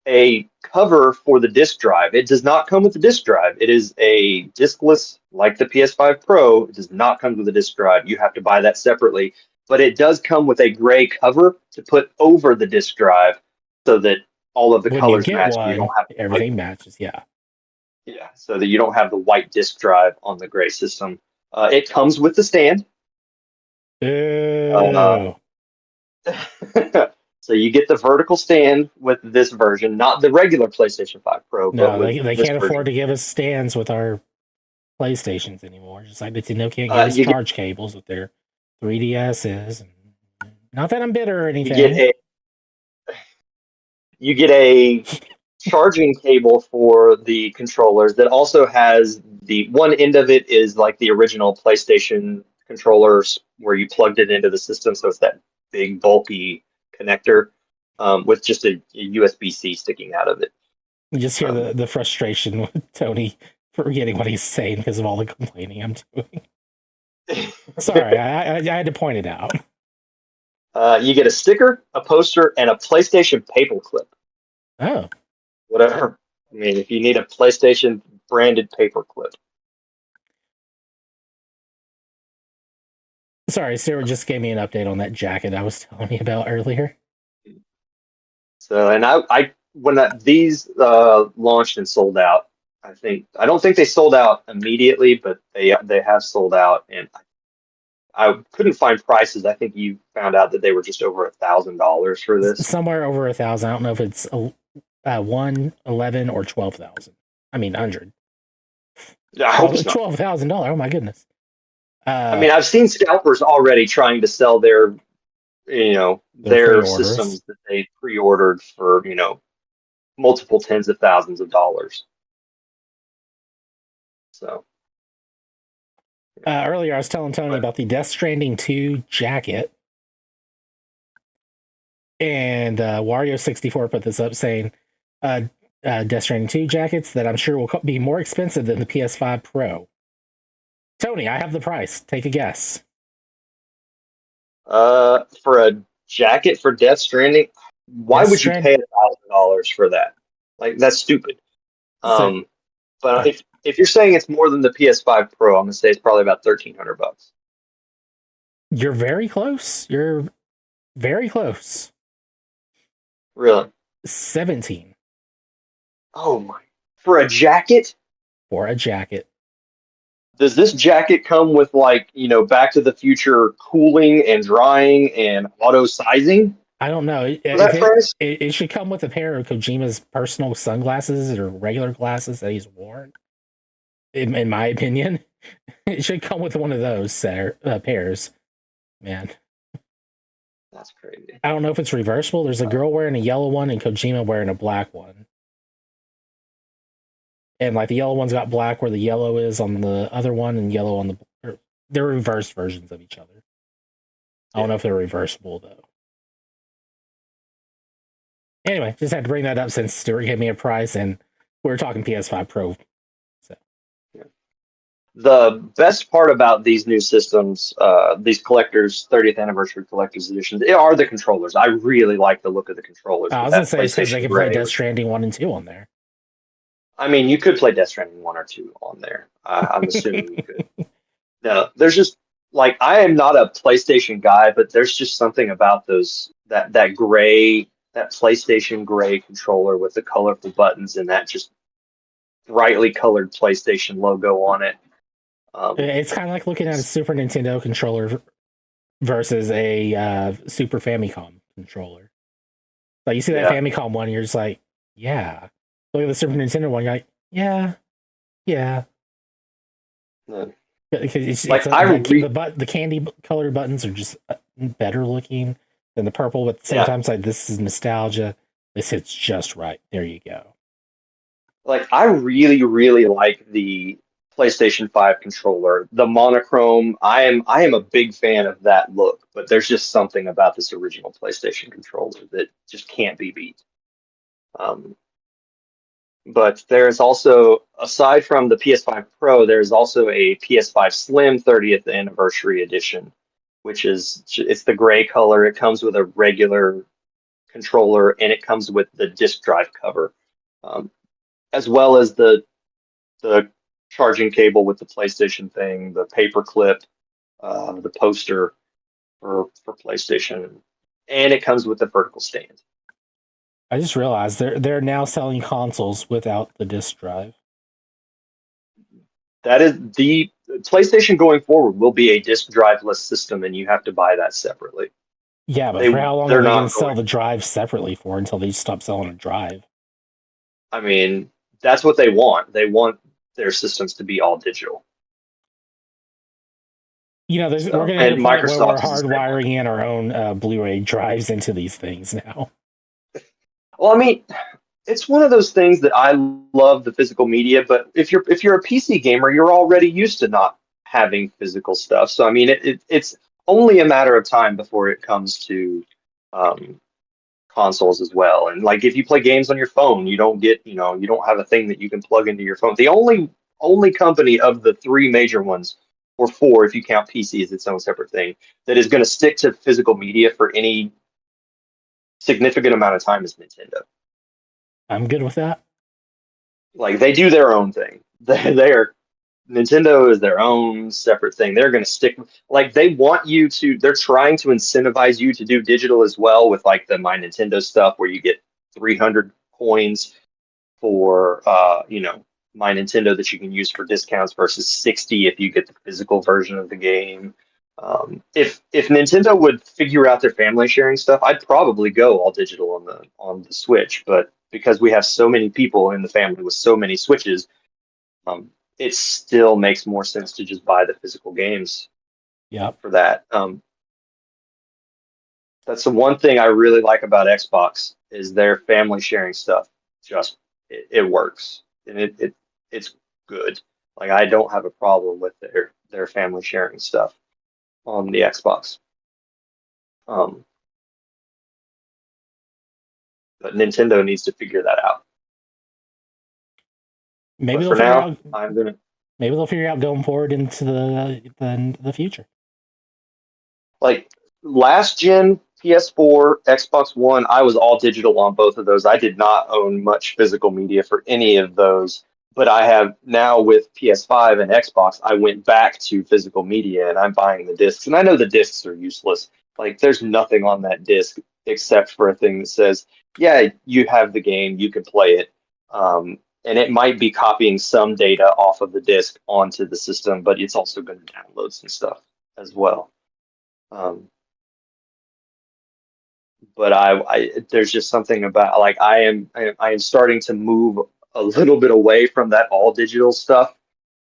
a cover for the disk drive. It does not come with the disk drive. It is a diskless, like the PS5 Pro. It does not come with a disk drive. You have to buy that separately. But it does come with a gray cover to put over the disk drive so that all of the When you colors get match. You one, don't have everything matches. Yeah. yeah, so that you don't have the white disk drive on the gray system. It comes with the stand. Uh, Oh. so you get the vertical stand with this version, not the regular PlayStation 5 Pro, but No, with they this can't version. afford to give us stands with our PlayStations anymore. Just like Nintendo can't give us You get charge cables with their 3DSs. Not that I'm bitter or you get anything. a you get a charging cable for the controllers that also has the one end of it is like the original PlayStation controllers where you plugged it into the system, so it's that big bulky connector with just a USB-C sticking out of it. You just hear Um, the frustration with Tony forgetting what he's saying because of all the complaining I'm doing. Sorry, I had to point it out. you get a sticker, a poster, and a PlayStation paperclip. Oh, Whatever. I mean, if you need a PlayStation branded paperclip. sorry, Sarah just gave me an update on that jacket I was telling you about earlier. So, and I when these launched and sold out, I don't think they sold out immediately, but they have sold out, and I couldn't find prices. I think you found out that they were just over $1,000 for this. Somewhere over 1,000. I don't know if it's 1, 11, or 12,000. I mean, 100. I hope it's not. $12,000. Oh my goodness. I mean, I've seen scalpers already trying to sell their their pre-orders. systems that they pre-ordered for multiple tens of thousands of dollars. So Earlier, I was telling Tony about the Death Stranding 2 jacket, and Wario64 put this up saying Death Stranding 2 jackets that I'm sure will be more expensive than the PS5 Pro. Tony, I have the price. Take a guess. for a jacket for Death Stranding, why Death would you pay $1,000 for that? Like that's stupid. So, But if you're saying it's more than the PS5 Pro, I'm gonna say it's probably about $1,300. you're very close. You're very close. Really? 17 Oh my! For a jacket? for a jacket. Does this jacket come with like Back to the Future cooling and drying and auto sizing I don't know. for that price? It should come with a pair of Kojima's personal sunglasses or regular glasses that he's worn. In my opinion, it should come with one of those pairs. Man, That's crazy. I don't know if it's reversible. There's a girl wearing a yellow one and Kojima wearing a black one. And like the yellow one's got black where the yellow is on the other one and yellow on they're reversed versions of each other. I don't know if they're reversible though. Anyway, just had to bring that up since Stuart gave me a price and we were talking PS5 Pro. So The best part about these new systems, these collectors, 30th anniversary collector's editions, are the controllers. I really like the look of the controllers. I With was that gonna say it's because they PlayStation can play Gray. Death Stranding 1 and 2 on there. I mean, you could play Death Stranding 1 or 2 on there. I'm assuming you could. No, there's just like I am not a PlayStation guy, but there's just something about that gray, that PlayStation gray controller with the colorful buttons and that just brightly colored PlayStation logo on it. It's kind of like looking at a Super Nintendo controller versus a Super Famicom controller. Like you see that Yeah. Famicom one, you're just like, yeah. Look at the Super Nintendo one, you're like, yeah. Yeah. Because Like, the candy colored buttons are just better looking than the purple, but at the same time, it's like this is nostalgia. This hits just right. There you go. Like I really, really like the PlayStation 5 controller, the monochrome. I am a big fan of that look, but there's just something about this original PlayStation controller that just can't be beat. Um, But there's also, aside from the PS5 Pro, there's also a PS5 Slim 30th anniversary edition, which is it's the gray color. It comes with a regular controller and it comes with the disk drive cover, um, as well as the charging cable with the PlayStation thing, the paper clip, the poster for PlayStation, and it comes with the vertical stand. I just realized they're now selling consoles without the disc drive. That is the PlayStation going forward will be a disk driveless system, and you have to buy that separately. Yeah, but for how long are They're they going to not sell going. the drive separately for until they stop selling a drive? I mean, that's what they want. They want their systems to be all digital. We're So, going to hit and a point where we're Microsoft is the same way. hardwiring in our own Blu-ray drives into these things now. Well, I mean, it's one of those things that I love the physical media, but if you're a PC gamer, you're already used to not having physical stuff. So I mean, it's only a matter of time before it comes to um, consoles as well. And like if you play games on your phone, you don't get, you don't have a thing that you can plug into your phone. The only company of the three major ones, or four if you count PC as its own separate thing, that is going to stick to physical media for any significant amount of time is Nintendo. I'm good with that. Like they do their own thing. They are Nintendo is their own separate thing. They're going to stick like they want you to. They're trying to incentivize you to do digital as well with like the My Nintendo stuff where you get 300 coins for My Nintendo that you can use for discounts versus 60 if you get the physical version of the game. If Nintendo would figure out their family sharing stuff, I'd probably go all digital on the Switch. But because we have so many people in the family with so many Switches, it still makes more sense to just buy the physical games Yep. for that. That's the one thing I really like about Xbox is their family sharing stuff. Just it works and it's good. Like I don't have a problem with their family sharing stuff on the Xbox. Um, but Nintendo needs to figure that out. Maybe But they'll for figure now, out. I'm gonna Maybe they'll figure out going forward into the future. like last gen PS4, Xbox One. I was all digital on both of those. I did not own much physical media for any of those. But I have now with PS5 and Xbox, I went back to physical media and I'm buying the discs. And I know the discs are useless. Like there's nothing on that disc except for a thing that says, yeah, you have the game, you can play it. And it might be copying some data off of the disc onto the system, but it's also going to download some stuff as well. Um, but there's just something about like I am starting to move a little bit away from that all digital stuff,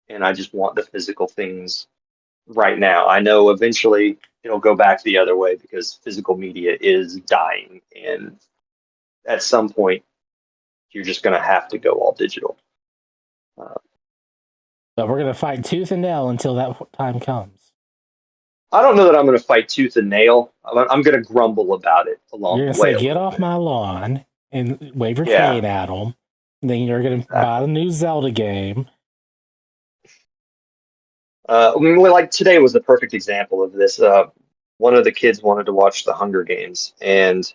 and I just want the physical things right now. I know eventually it'll go back the other way because physical media is dying, and at some point you're just going to have to go all digital. But we're gonna fight tooth and nail until that time comes. I don't know that I'm going to fight tooth and nail. I'm going to grumble about it You're along gonna the way say, a "Get little off bit. my lawn," and wave your Yeah, cane at them. Then you're gonna buy the exactly. new Zelda game. I mean, like today was the perfect example of this. One of the kids wanted to watch the Hunger Games, and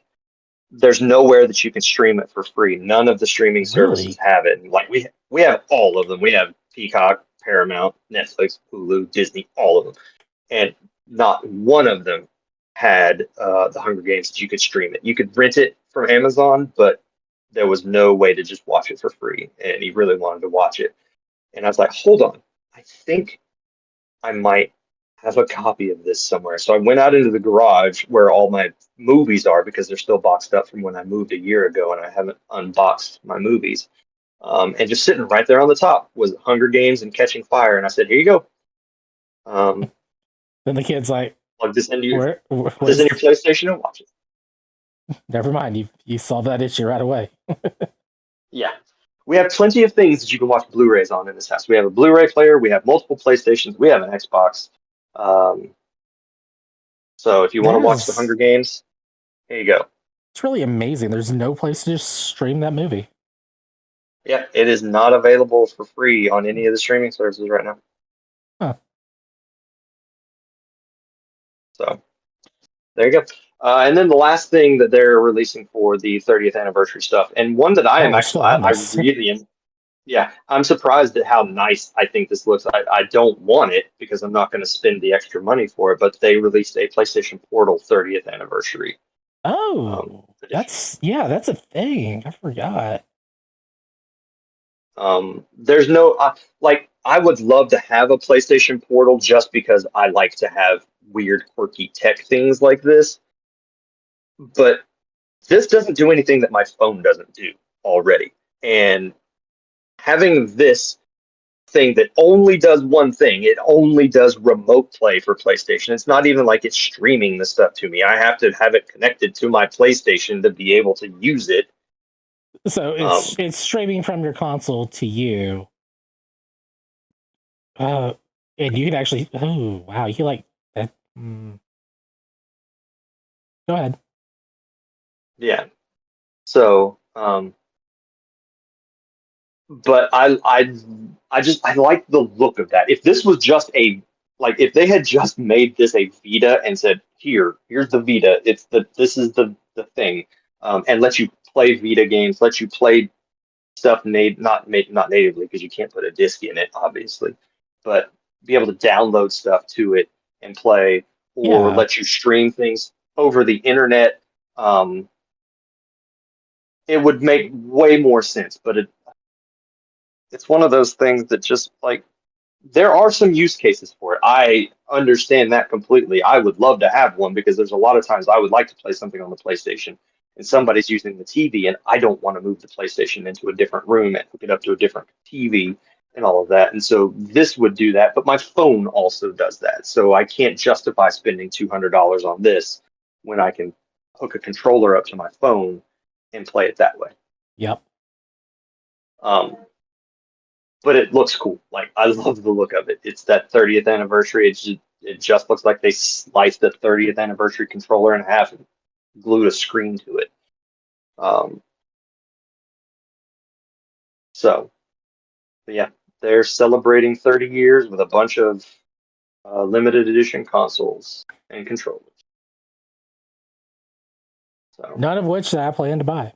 there's nowhere that you can stream it for free. None of the streaming services Really? have it. And like we have all of them. We have Peacock, Paramount, Netflix, Hulu, Disney, all of them, and not one of them had the Hunger Games that you could stream it. You could rent it from Amazon, but there was no way to just watch it for free. And he really wanted to watch it, and I was like, hold on, I think I might have a copy of this somewhere. So I went out into the garage where all my movies are because they're still boxed up from when I moved a year ago and I haven't unboxed my movies. And just sitting right there on the top was Hunger Games and Catching Fire. And I said, here you go. Um, Then the kid's like, plug this into your put this Where's in your PlayStation and watch it. Never mind. You solved that issue right away." Yeah. We have plenty of things that you can watch Blu-rays on in this house. We have a Blu-ray player, we have multiple PlayStations, we have an Xbox. Um, so if you want to watch the Hunger There's Games, here you go. It's really amazing. There's no place to just stream that movie. Yeah, it is not available for free on any of the streaming services right now. Huh. So there you go. And then the last thing that they're releasing for the 30th anniversary stuff, and one that I Oh, am we're actually, still on I this. really am. Yeah, I'm surprised at how nice I think this looks. I don't want it because I'm not going to spend the extra money for it, but they released a PlayStation Portal 30th anniversary Oh, edition. that's a thing. I forgot. There's no like I would love to have a PlayStation Portal just because I like to have weird, quirky tech things like this, but this doesn't do anything that my phone doesn't do already. And having this thing that only does one thing, it only does remote play for PlayStation. It's not even like it's streaming the stuff to me. I have to have it connected to my PlayStation to be able to use it. So Um, it's streaming from your console to you. Uh, and you can actually. Oh wow, you like that? Go ahead. yeah. So, but I like the look of that. If this was just a like if they had just made this a Vita and said, here's the Vita, this is the thing, and let you play Vita games, let you play stuff not natively because you can't put a disc in it, obviously, but be able to download stuff to it and play, or Yeah. let you stream things over the internet. Um, it would make way more sense, but it's one of those things that just like there are some use cases for it. I understand that completely. I would love to have one because there's a lot of times I would like to play something on the PlayStation and somebody's using the TV and I don't want to move the PlayStation into a different room and hook it up to a different TV and all of that. And so this would do that, but my phone also does that. So I can't justify spending $200 on this when I can hook a controller up to my phone and play it that way. Yep. Um, but it looks cool. Like I love the look of it. It's that 30th anniversary. It just looks like they sliced the 30th anniversary controller in half and glued a screen to it. Um, so yeah, they're celebrating 30 years with a bunch of limited edition consoles and controllers. So None of which I plan to buy.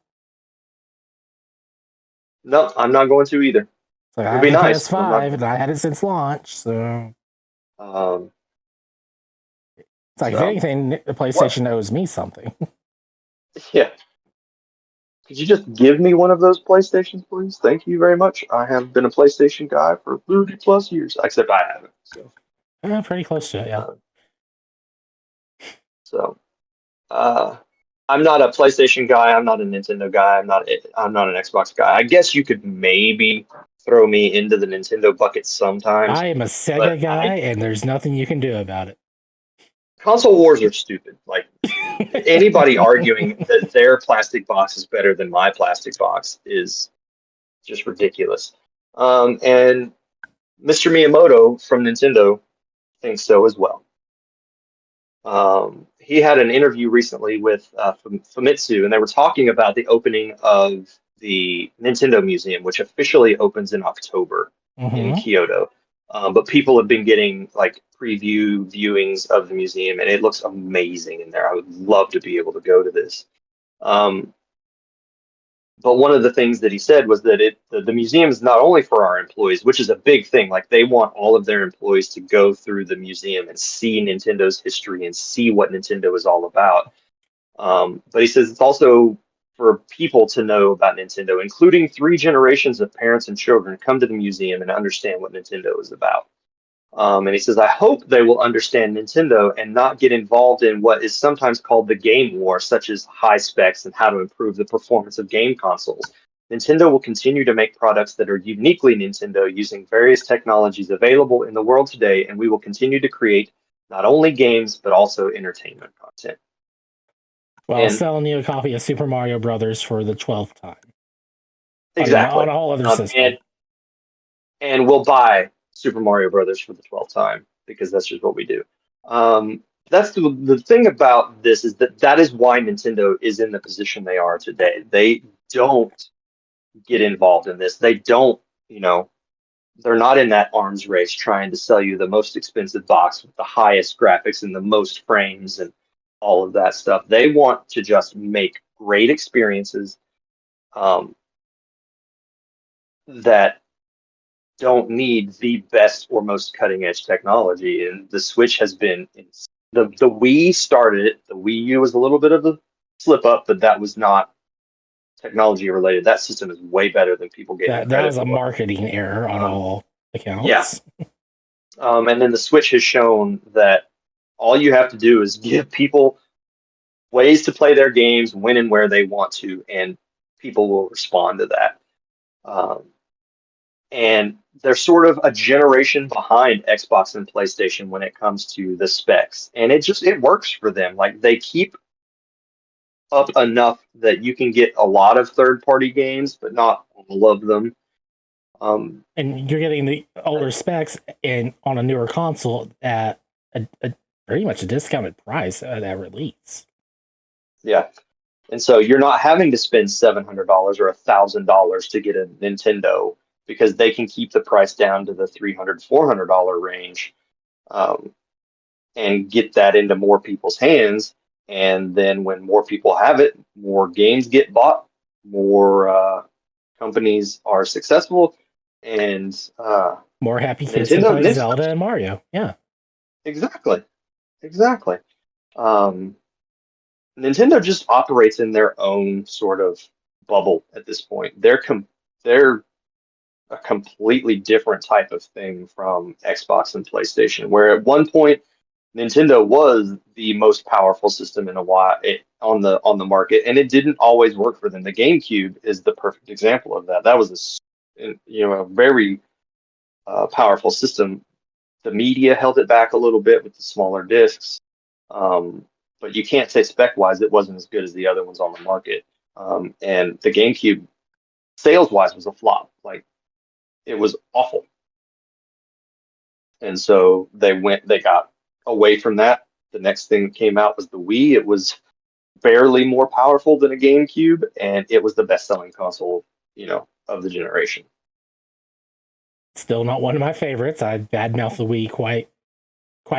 no, I'm not going to either. So I It'll have be the nice, but I'm not PS5 going and I had it since launch. So to. it's like, if So anything, the what? PlayStation owes me something. Yeah. Could you just give me one of those PlayStations, please? Thank you very much. I have been a PlayStation guy for 30 plus years, except I haven't. So, Pretty close to it, yeah. uh, so uh, I'm not a PlayStation guy. I'm not a Nintendo guy. I'm not an Xbox guy. I guess you could maybe throw me into the Nintendo bucket sometimes, I am a but Sega guy, and there's nothing you can do about it. console wars are stupid. Like anybody arguing that their plastic box is better than my plastic box is just ridiculous. And Mr. Miyamoto from Nintendo thinks so as well. He had an interview recently with Famitsu, and they were talking about the opening of the Nintendo Museum, which officially opens in October in Mm-hmm. Kyoto. But people have been getting like preview viewings of the museum, and it looks amazing in there. I would love to be able to go to this. Um, but one of the things that he said was that the museum is not only for our employees, which is a big thing. Like they want all of their employees to go through the museum and see Nintendo's history and see what Nintendo is all about. But he says it's also for people to know about Nintendo, including three generations of parents and children, come to the museum and understand what Nintendo is about. And he says, I hope they will understand Nintendo and not get involved in what is sometimes called the game war, such as high specs and how to improve the performance of game consoles. Nintendo will continue to make products that are uniquely Nintendo using various technologies available in the world today, and we will continue to create not only games, but also entertainment content. Well, And selling you a copy of Super Mario Brothers for the 12th time on exactly. a whole other Um, system. and and we'll buy Super Mario Brothers for the 12th time because that's just what we do. That's the thing about this is that is why Nintendo is in the position they are today. They don't. get involved in this. They don't, they're not in that arms race trying to sell you the most expensive box with the highest graphics and the most frames and all of that stuff. They want to just make great experiences that don't need the best or most cutting edge technology. And the Switch has been the Wii started it. The Wii U was a little bit of a slip up, but that was not technology related. That system is way better than people gave it That credit was a for. marketing error on all Yeah. accounts. And then the Switch has shown that all you have to do is give people ways to play their games when and where they want to, and people will respond to that. And they're sort of a generation behind Xbox and PlayStation when it comes to the specs, and it works for them. Like they keep up enough that you can get a lot of third-party games, but not all of them. And you're getting the older specs and on a newer console at a pretty much a discounted price at release. Yeah. And so you're not having to spend $700 or $1,000 to get a Nintendo because they can keep the price down to the $300, $400 range and get that into more people's hands. And then when more people have it, more games get bought, more companies are successful, and more happy kids can play Zelda and Mario. Yeah. Exactly. Nintendo just operates in their own sort of bubble at this point. They're a completely different type of thing from Xbox and PlayStation, where at one point Nintendo was the most powerful system in a while on the market, and it didn't always work for them. The GameCube is the perfect example of that. That was a very powerful system. The media held it back a little bit with the smaller discs. But you can't say spec-wise it wasn't as good as the other ones on the market. And the GameCube, sales-wise, was a flop. Like, it was awful. And so they got away from that. The next thing that came out was the Wii. It was barely more powerful than a GameCube, and it was the best-selling console, of the generation. Still not one of my favorites. I badmouthed the Wii quite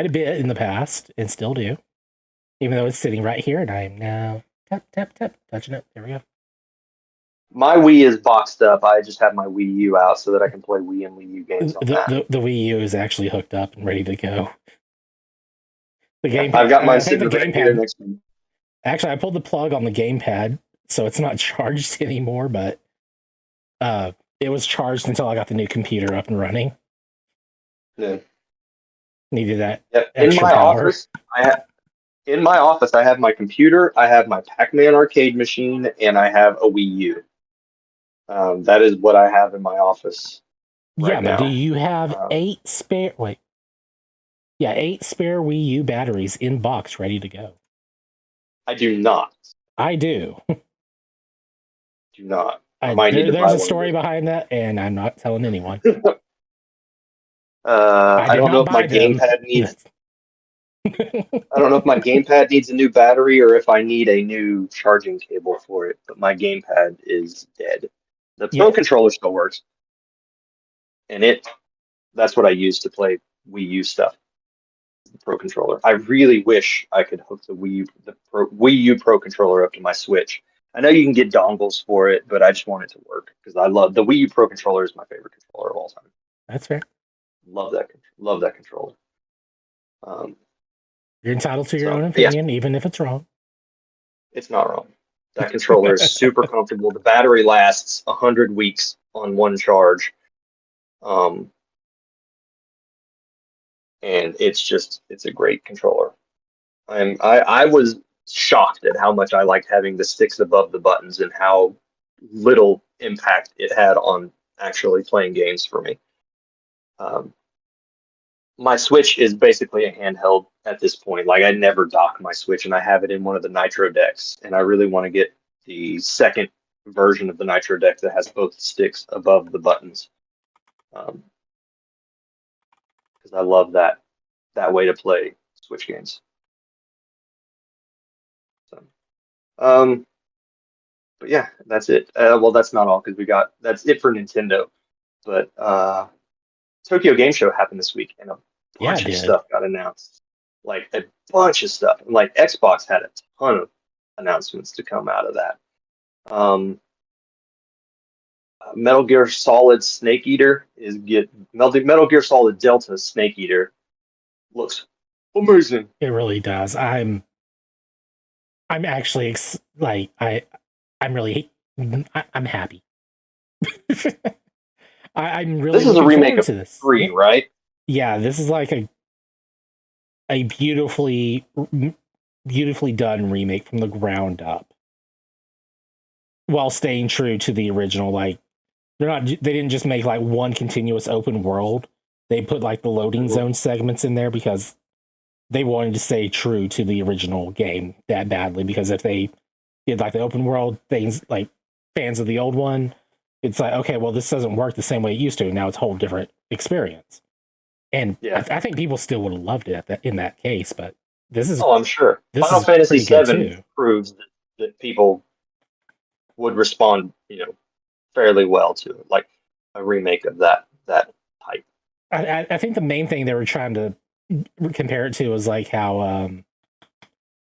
a bit in the past, and still do. Even though it's sitting right here, and I am now tap, touching it. There we go. My Wii is boxed up. I just have my Wii U out so that I can play Wii and Wii U games on that. The Wii U is actually hooked up and ready to go. The gamepad. I've got mine sitting right here next to me. Actually, I pulled the plug on the gamepad, so it's not charged anymore, but it was charged until I got the new computer up and running. Yeah. Needed that. Yep. In my office, I have my computer, I have my Pac-Man arcade machine, and I have a Wii U. That is what I have in my office. Right now. Do you have 8 spare Wii U batteries in box ready to go? I do not. I do. Do not. There's a story behind that, and I'm not telling anyone. I don't know if my gamepad needs. I don't know if my gamepad needs a new battery or if I need a new charging cable for it, but my gamepad is dead. The Pro controller still works, and that's what I use to play Wii U stuff. The Pro controller. I really wish I could hook the Wii U Pro controller up to my Switch. I know you can get dongles for it, but I just want it to work because I love the Wii U Pro controller is my favorite controller of all time. That's fair. Love that controller. You're entitled to your own opinion, even if it's wrong. It's not wrong. That controller is super comfortable. The battery lasts 100 weeks on one charge. And it's a great controller. I was shocked at how much I liked having the sticks above the buttons and how little impact it had on actually playing games for me. My Switch is basically a handheld at this point. Like, I never dock my Switch, and I have it in one of the Nitro decks. And I really want to get the second version of the Nitro deck that has both sticks above the buttons, because I love that way to play Switch games. So, but yeah, that's it. Well, that's not all because that's it for Nintendo. But Tokyo Game Show happened this week, and a Yeah, it bunch of did. stuff got announced. Like a bunch of stuff. And like Xbox had a ton of announcements to come out of that. Um, Metal Gear Solid Snake Eater Metal Gear Solid Delta Snake Eater looks amazing. It really does. I'm actually like I'm really I'm happy. I'm really This is a looking remake forward of to this. 3, right? Yeah, this is like a beautifully done remake from the ground up, while staying true to the original. Like they didn't just make like one continuous open world. They put like the loading Mhm. zone segments in there because they wanted to stay true to the original game that badly. Because if they did like the open world things, like fans of the old one, it's like, okay, well, this doesn't work the same way it used to. Now it's a whole different experience. And Yeah. I think people still would have loved it in that case. But this is Oh, I'm sure. this Final is Fantasy pretty good VII too. proves that people would respond, fairly well to it, like a remake of that type. I think the main thing they were trying to compare it to was like how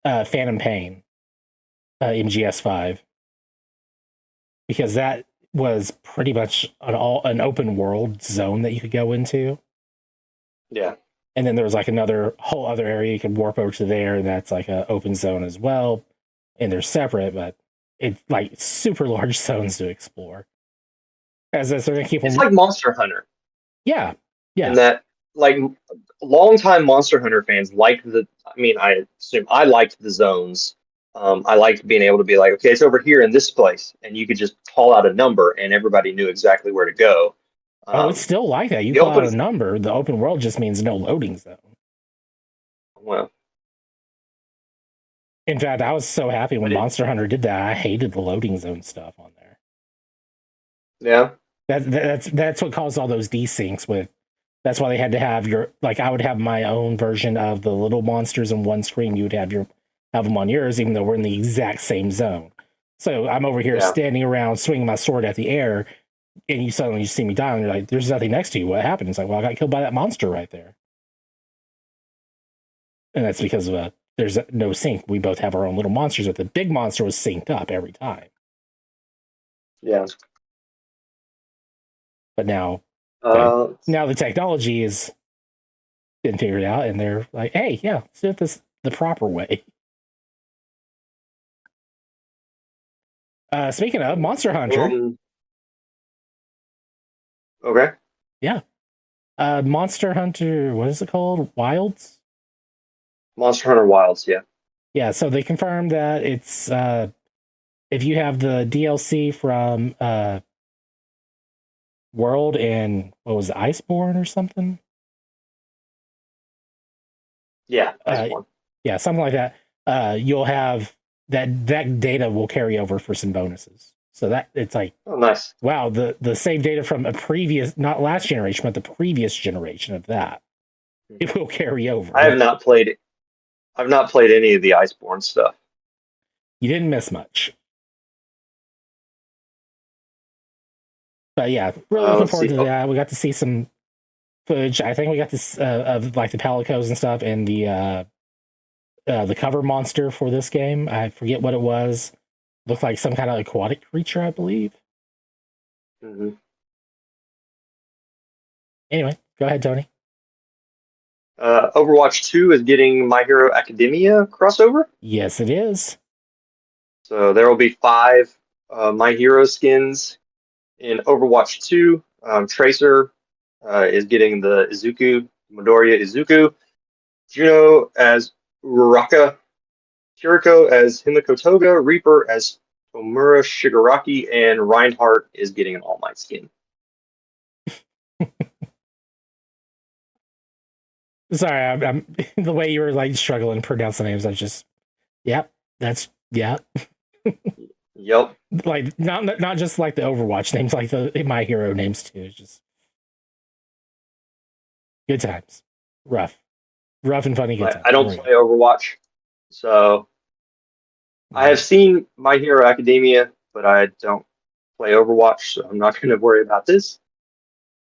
Phantom Pain in GS5, because that was pretty much an open world zone that you could go into, Yeah. and then there was like another whole other area you could warp over to there, and that's like an open zone as well, and they're separate, but it's like super large zones to explore. As they're gonna keep It's them, like Monster Hunter yeah, in yeah. that, like, longtime Monster Hunter fans like I mean, I assume I liked the zones. I liked being able to be like, okay, it's over here in this place, and you could just call out a number, and everybody knew exactly where to go. Oh, it's Um, still like that. You the call out open, a number, the open world just means no loading zone. well, In fact, I was so happy when but Monster Hunter did that. I hated the loading zone stuff on there. yeah, That's what caused all those desyncs with. That's why they had to have your, like, I would have my own version of the little monsters in one screen. You would have them on yours, even though we're in the exact same zone. So I'm over here yeah. standing around swinging my sword at the air, and you suddenly see me die, and you're like, "There's nothing next to you. What happened?" It's like, "Well, I got killed by that monster right there," and that's because there's no sync. We both have our own little monsters, but the big monster was synced up every time. Yeah. But now Uh, now the technology is been figured out, and they're like, "Hey, yeah, let's do it this the proper way." Speaking of Monster Hunter, um, okay. yeah, Monster Hunter, what is it called? Wilds. Monster Hunter Wilds, yeah. Yeah, so they confirmed that it's if you have the DLC from World and what was it, Iceborne or something? Yeah, Uh, Iceborne. yeah, something like that. You'll have that data will carry over for some bonuses. So that it's like, Oh, nice. wow, the save data from a previous, not last generation, but the previous generation of that, it will carry over. I have not played. I've not played any of the Iceborne stuff. You didn't miss much. But yeah, really looking Let's forward see. to that. We got to see some footage. I think we got this of like the Palicos and stuff, and the cover monster for this game. I forget what it was. Looked like some kind of aquatic creature, I believe. Mhm. Anyway, go ahead, Tony. Overwatch 2 is getting My Hero Academia crossover, Yes, it is. so there will be 5 My Hero skins in Overwatch 2. Tracer is getting the Izuku, Midoriya Izuku, Juno as Uraraka, Kiriko as Himiko Toga, Reaper as Omura Shigaraki, and Reinhardt is getting an All Might skin. Sorry, I'm the way you were like struggling to pronounce the names. I just, yep, that's yeah. Yep. Like not just like the Overwatch names, like the My Hero names too. It's just good times. Rough and funny good times. I don't play Overwatch, so I have seen My Hero Academia. but I don't play Overwatch, so I'm not going to worry about this.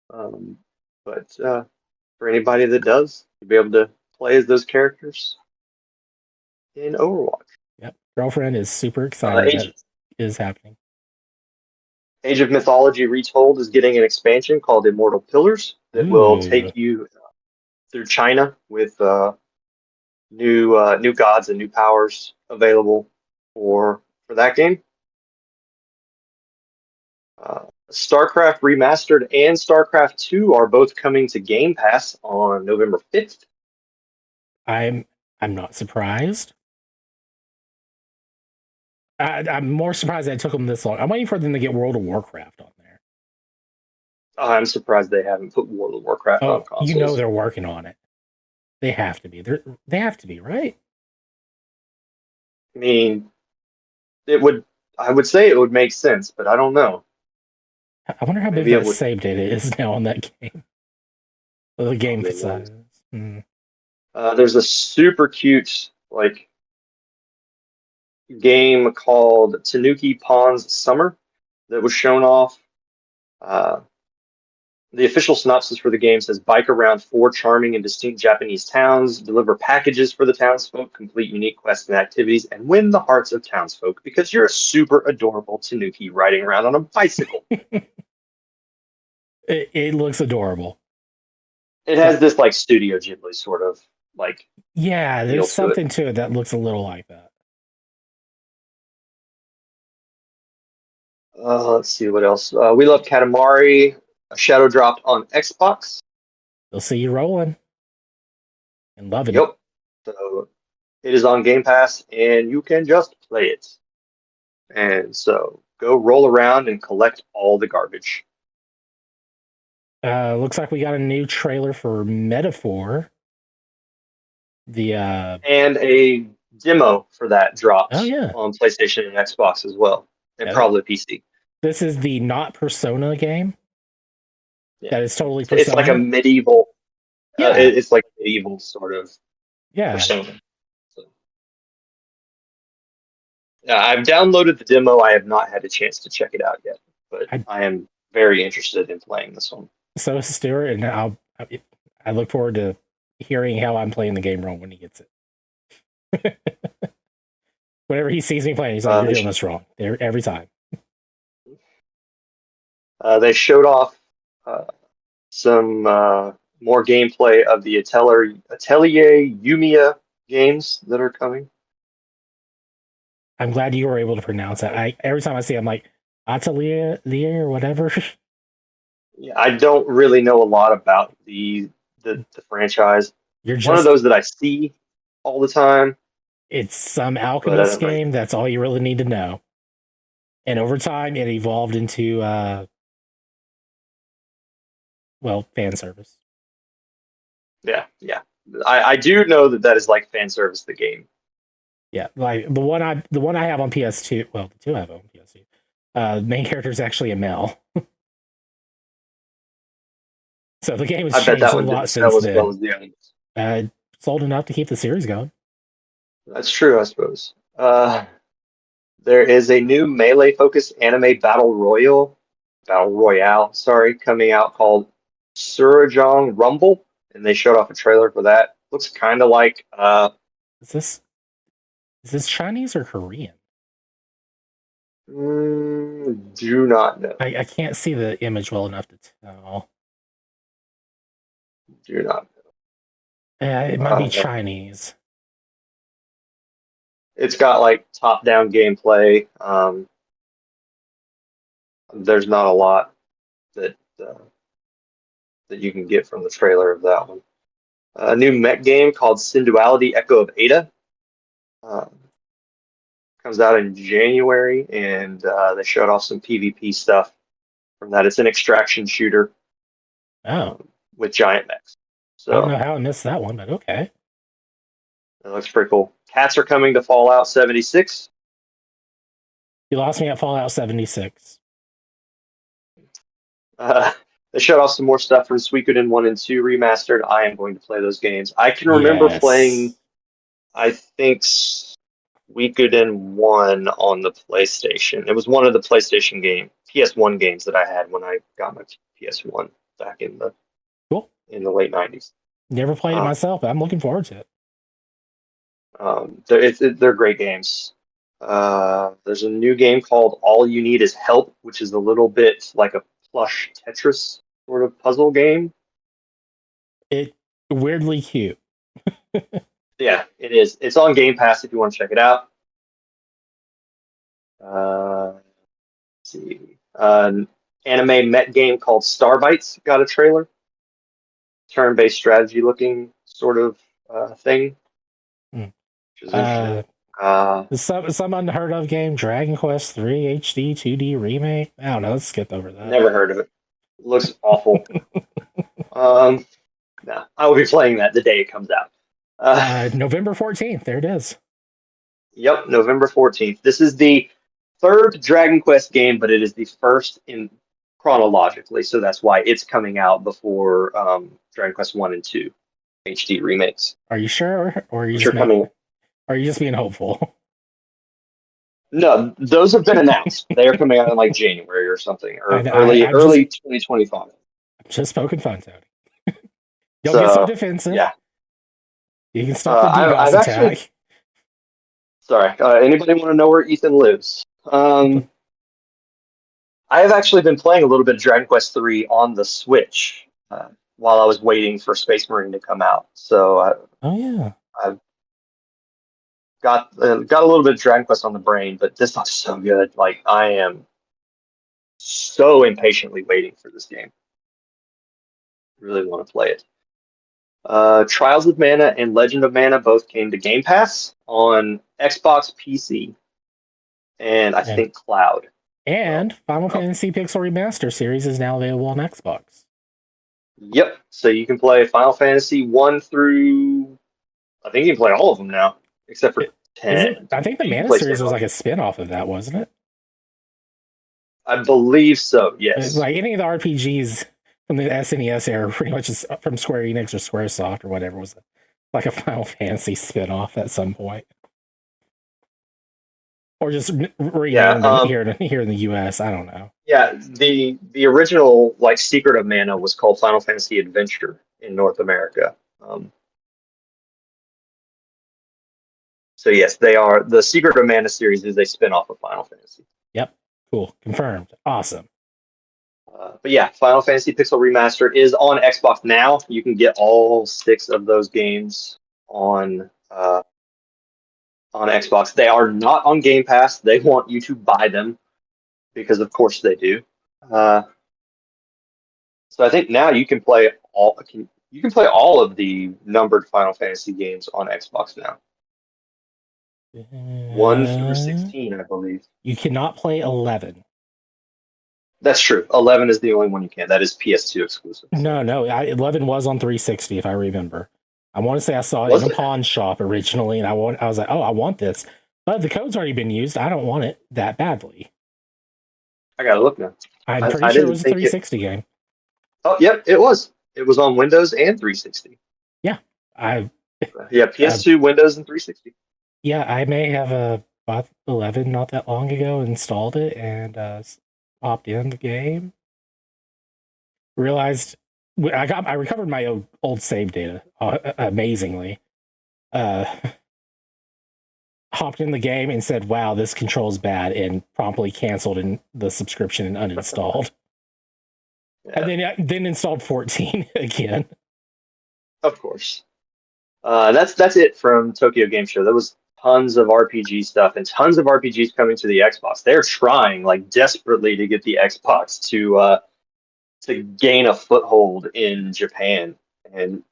But for anybody that does, you'll be able to play as those characters in Overwatch. Yep. Girlfriend is super excited that is happening. Age of Mythology Retold is getting an expansion called Immortal Pillars that will take you through China with new gods and new powers available for that game. StarCraft Remastered and StarCraft 2 are both coming to Game Pass on November 5th. I'm not surprised. I'm more surprised that it took them this long. I'm waiting for them to get World of Warcraft on there. I'm surprised they haven't put World of Warcraft on consoles. You know they're working on it. They have to be. They have to be, right? I mean, I would say it would make sense, but I don't know. I wonder how big that save data is now on that game. The game size. There's a super cute game called Tanuki Pawns Summer that was shown off. The official synopsis for the game says, bike around 4 charming and distinct Japanese towns, deliver packages for the townsfolk, complete unique quests and activities, and win the hearts of townsfolk because you're a super adorable Tanuki riding around on a bicycle. It looks adorable. It has this Studio Ghibli sort of yeah, there's something to it that looks a little like that. Let's see what else. We Love Katamari. A shadow dropped on Xbox. They'll see you rolling and loving it. So it is on Game Pass, and you can just play it. And so go roll around and collect all the garbage. Looks like we got a new trailer for Metaphor. And a demo for that dropped on PlayStation and Xbox as well, and probably PC. This is the not Persona game. Yeah. That is totally Persona. It's like a medieval. Yeah, it's like medieval sort of. Yeah. Persona. So. I've downloaded the demo. I have not had a chance to check it out yet, but I am very interested in playing this one. So is Stuart, and I look forward to hearing how I'm playing the game wrong when he gets it. Whenever he sees me playing, he's like, "You're doing this wrong." Every time. They showed off some more gameplay of the Atelier Yumiya games that are coming. I'm glad you were able to pronounce that. Every time I see it, I'm like, Atelier or whatever. Yeah, I don't really know a lot about the franchise. You're just one of those that I see all the time. It's some Alchemist game. That's all you really need to know. And over time, it evolved into fan service. Yeah. I do know that is like fan service. The game. Yeah, like the one I have on PS2. Well, the two I have on PS2. The main character is actually a male. So the game has changed a lot since then. Sold enough to keep the series going. That's true, I suppose. There is a new melee-focused anime battle royale, coming out called Surajong Rumble, and they showed off a trailer for that. Looks kind of like. Is this Chinese or Korean? Do not know. I can't see the image well enough to tell. Do not know. Yeah, it might be Chinese. It's got top-down gameplay. There's not a lot that you can get from the trailer of that one. A new mech game called Synduality Echo of Ada comes out in January, and they showed off some PvP stuff from that. It's an extraction shooter. With giant mechs. So I don't know how I missed that one, but okay. It looks pretty cool. Cats are coming to Fallout 76. You lost me at Fallout 76. They showed off some more stuff from Suikoden 1 and 2 remastered. I am going to play those games. I can remember playing, I think, Suikoden 1 on the PlayStation. It was one of the PlayStation PS1 games that I had when I got my PS1 back Cool. in the late 90s. Never played it Um, myself, but I'm looking forward to it. they're great games. There's a new game called All You Need Is Help, which is a little bit like a plush Tetris sort of puzzle game. It weirdly cute. Yeah, it is. It's on Game Pass if you want to check it out. Let's see. Anime mech game called Starbites got a trailer. Turn-based strategy looking sort of thing, Hmm. which is interesting. Some unheard of game, Dragon Quest 3 HD 2D remake. I don't know. Let's skip over that. Never heard of it. Looks awful. No, I will be playing that the day it comes out. November 14th. There it is. Yep, November 14th. This is the third Dragon Quest game, but it is the first in chronologically, so that's why it's coming out before Dragon Quest 1 and 2 HD remakes. Are you sure, or are you Which just are coming. Are you just being hopeful? No, those have been announced. They are coming out in like January or something, or I'm early 2025. Just poking fun, Tony. Don't So, get so defensive. yeah. You can stop the DDoS I've attack. actually, sorry. Anybody want to know where Ethan lives? I have actually been playing a little bit of Dragon Quest 3 on the Switch while I was waiting for Space Marine to come out. So Oh yeah. I've got a little bit of Dragon Quest on the brain, but this looks so good. Like I am so impatiently waiting for this game. Really want to play it. Trials of Mana and Legend of Mana both came to Game Pass on Xbox, PC, and I think Cloud. And Final Fantasy Pixel Remaster series is now available on Xbox. Yep. So you can play Final Fantasy 1 through, I think you can play all of them now, except for 10. I think the You can Mana play series was Sephiroth. like a spin-off of that, wasn't it? I believe so, yes. Like any of the RPGs from the SNES era, pretty much is from Square Enix or Squaresoft or whatever, was like a Final Fantasy spin-off at some point. Or just renamed here in the US. I don't know. Yeah, the original like Secret of Mana was called Final Fantasy Adventure in North America. So yes, they are. The Secret of Mana series is a spin-off of Final Fantasy. Yep. Cool. Confirmed. Awesome. But yeah, Final Fantasy Pixel Remastered is on Xbox now. You can get all 6 of those games on Xbox. They are not on Game Pass. They want you to buy them because, of course, they do. So I think now you can play all. You can play all of the numbered Final Fantasy games on Xbox now. 1 through 16, I believe. You cannot play 11. That's true. 11 is the only one you can. That is PS2 exclusive. No, 11 was on 360, if I remember. I want to say I saw it in a pawn shop originally, and I was like, oh, I want this. But the code's already been used. I don't want it that badly. I gotta look now. I'm pretty sure it was a 360 game. Oh, yep, it was. It was on Windows and 360. Yeah. PS2, Windows, and 360. Yeah, I may have bought 11 not that long ago, installed it, and popped in the game. Realized I recovered my old save data amazingly. Hopped in the game and said, "Wow, this control's bad," and promptly canceled the subscription and uninstalled. Yeah. And then installed 14 again. Of course. That's it from Tokyo Game Show. There was tons of RPG stuff and tons of RPGs coming to the Xbox. They're trying like desperately to get the Xbox to gain a foothold in Japan, and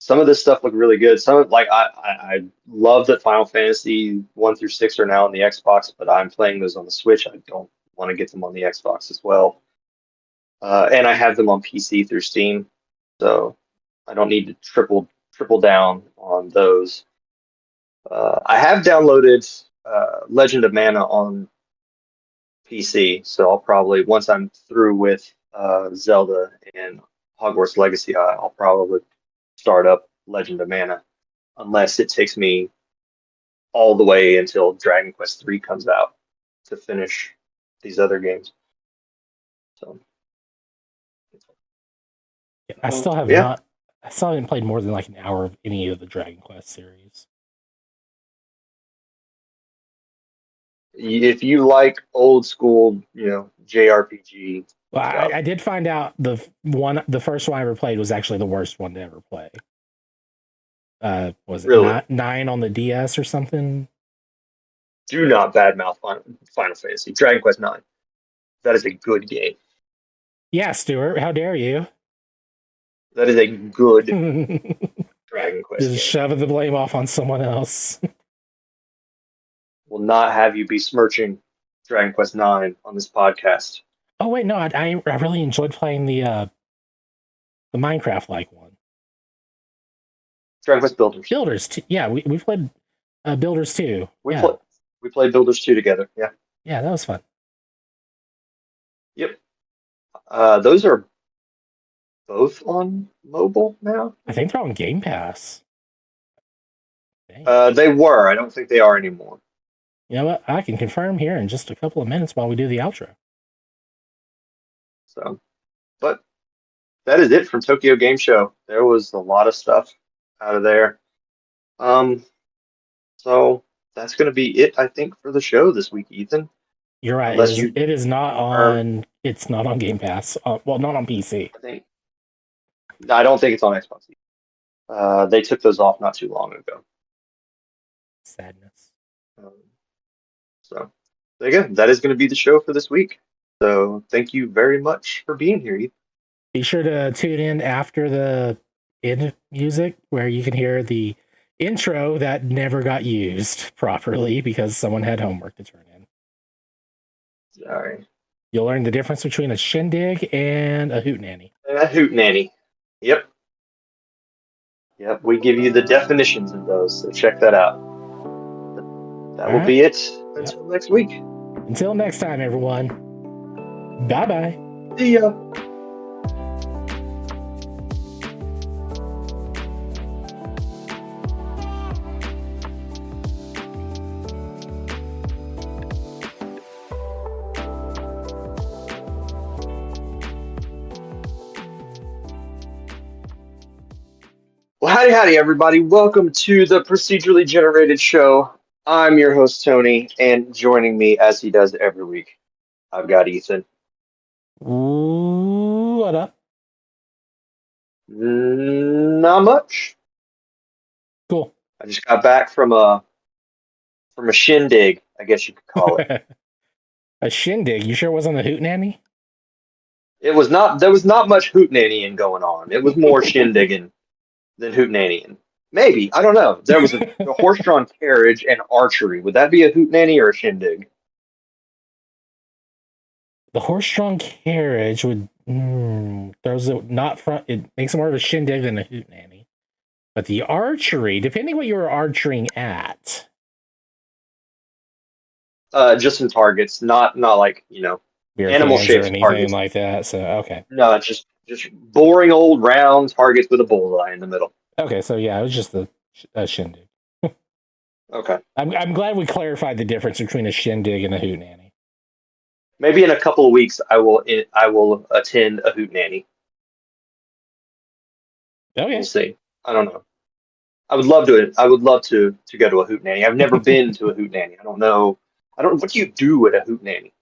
some of this stuff looked really good. Some like I love that Final Fantasy 1 through 6 are now on the Xbox, but I'm playing those on the Switch. I don't want to get them on the Xbox as well, and I have them on PC through Steam, so I don't need to triple down on those. I have downloaded Legend of Mana on PC, so I'll probably, once I'm through with Zelda and Hogwarts Legacy, I'll probably start up Legend of Mana, unless it takes me all the way until Dragon Quest 3 comes out to finish these other games. So I still have yeah. not. I still haven't played more than like an hour of any of the Dragon Quest series. If you like old school, JRPG Well, stuff, I did find out the first one I ever played was actually the worst one to ever play. Was it really, 9 on the DS or something? do not badmouth Final Fantasy. Dragon Quest 9. That is a good game. Yeah, Stuart, how dare you? That is a good Just Dragon Quest game. shoving the blame off on someone else. Will not have you besmirching Dragon Quest 9 on this podcast. Oh wait, no, I really enjoyed playing the Minecraft like one. Dragon Quest Builders. Builders, yeah, we played Builders too. We played Builders 2 together. Yeah. Yeah, that was fun. Yep. Those are both on mobile now. I think they're on Game Pass. They were. I don't think they are anymore. You know what? I can confirm here in just a couple of minutes while we do the outro. So, but that is it from Tokyo Game Show. There was a lot of stuff out of there. So that's going to be it, I think, for the show this week, Ethan. You're right. It is not on. It's not on Game Pass. Well, not on PC. I don't think it's on Xbox. They took those off not too long ago. Sadness. So there you go. That is going to be the show for this week. So thank you very much for being here, Ethan. Be sure to tune in after the end music where you can hear the intro that never got used properly because someone had homework to turn in. Sorry. You'll learn the difference between a shindig and a hootenanny. A hootenanny. Yep. Yep. We give you the definitions of those, so check that out. That will be it until next week. Until next time, everyone. Bye-bye. See ya. Well, howdy, everybody. Welcome to the Procedurally Generated Show. I'm your host, Tony, and joining me, as he does every week, I've got Ethan. Ooh, what up? Not much. Cool. I just got back from a shindig, I guess you could call it. A shindig? You sure it wasn't a hootenanny? There was not much hootenannying going on. It was more shindigging than hootenannying. Maybe. I don't know. There was a horse-drawn carriage and archery. Would that be a hootenanny or a shindig? The horse-drawn carriage would throws it not front. It makes it more of a shindig than a hootenanny. But the archery, depending what you were archering at, Just some targets, not like animal shapes or anything targets like that. So okay. No, just boring old round targets with a bullseye in the middle. Okay, so yeah, it was just a shindig. Okay. I'm glad we clarified the difference between a shindig and a hootenanny. Maybe in a couple of weeks, I will attend a hootenanny. Okay. We'll see. I don't know. I would love to go to a hootenanny. I've never been to a hootenanny. I don't know. What do you do at a hootenanny?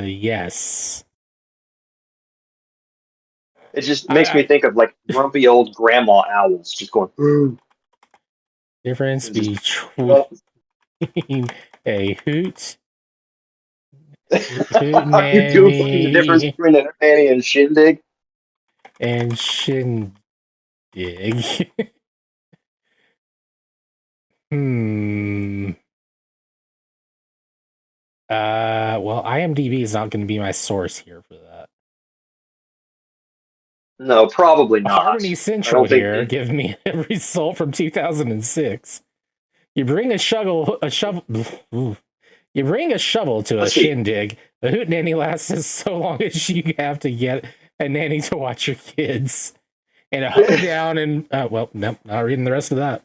Yes. It just makes me think of like grumpy old grandma owls just going. Difference between a hoot. Are you googling the difference between a hootenanny and shindig? And shindig. Well, IMDb is not going to be my source here for that. No, probably not. Harmony Central here give me a result from 2006. You bring a shovel You bring a shovel to a shindig. The hootenanny lasts as so long as you have to get a nanny to watch your kids. And a hoe down and well, nope, not reading the rest of that.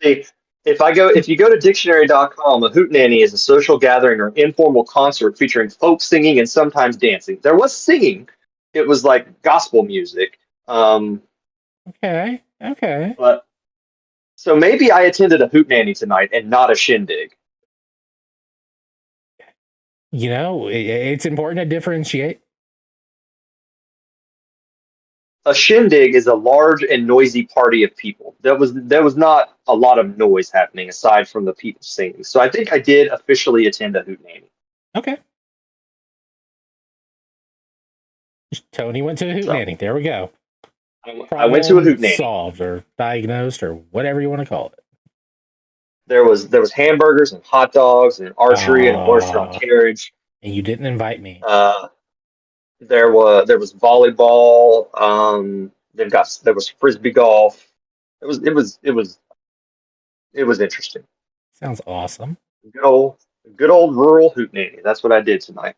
See, if you go to dictionary.com, a hootenanny is a social gathering or informal concert featuring folk singing and sometimes dancing. There was singing. It was like gospel music. Okay. Okay. But so maybe I attended a hootenanny tonight and not a shindig. You know, it's important to differentiate. A shindig is a large and noisy party of people. There was not a lot of noise happening aside from the people singing. So I think I did officially attend a hootenanny. Okay. Tony went to a So hootenanny. There we go. I went to a Problem hootenanny. solved or diagnosed or whatever you want to call it. There was hamburgers and hot dogs and archery and a horse-drawn Ah, carriage. and you didn't invite me. Uh, there was volleyball. There was frisbee golf. It was interesting. Sounds awesome. Good old good old rural hootenanny. That's what I did tonight.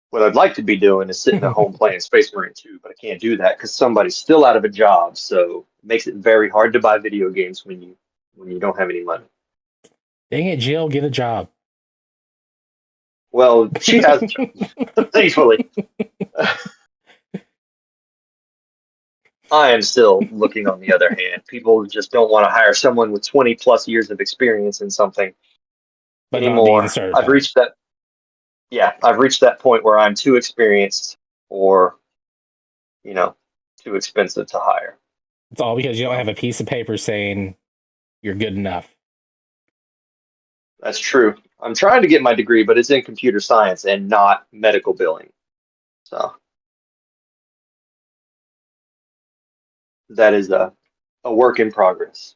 What I'd like to be doing is sitting at home playing Space Marine 2, but I can't do that because somebody's still out of a job. So it makes it very hard to buy video games when you don't have any money. Dang it, Jill, get a job. Well, she has a job, thankfully. I am still looking on the other hand. People just don't want to hire someone with 20 plus years of experience in something But not being anymore. certified. I've reached that point where I'm too experienced or, too expensive to hire. It's all because you don't have a piece of paper saying you're good enough. That's true. I'm trying to get my degree, but it's in computer science and not medical billing. So that is a work in progress.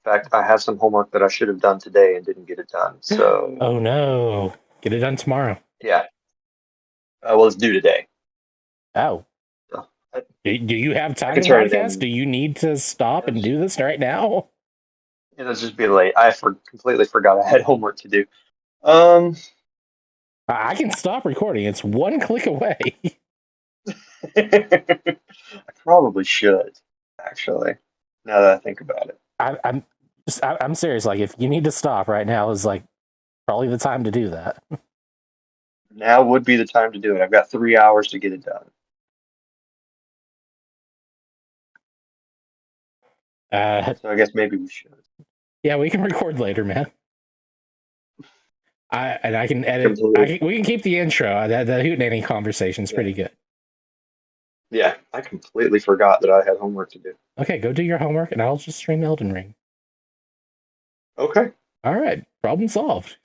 In fact, I have some homework that I should have done today and didn't get it done. So Oh no. Get it done tomorrow. yeah, well, it's due today. Oh. So Do you have time can to turn it podcast? in. Do you need to stop and do this right now? It'll just be late. Completely forgot I had homework to do. Um, I can stop recording. It's one click away. I probably should, actually, now that I think about it. I'm serious. Like, if you need to stop right now, is like probably the time to do that. Now would be the time to do it. I've got 3 hours to get it done. So I guess maybe we should. Yeah, we can record later, man. I can edit. Completely. We can keep the intro. The hootenanny conversation is pretty good. Yeah, I completely forgot that I had homework to do. Okay, go do your homework, and I'll just stream Elden Ring. Okay. All right, problem solved.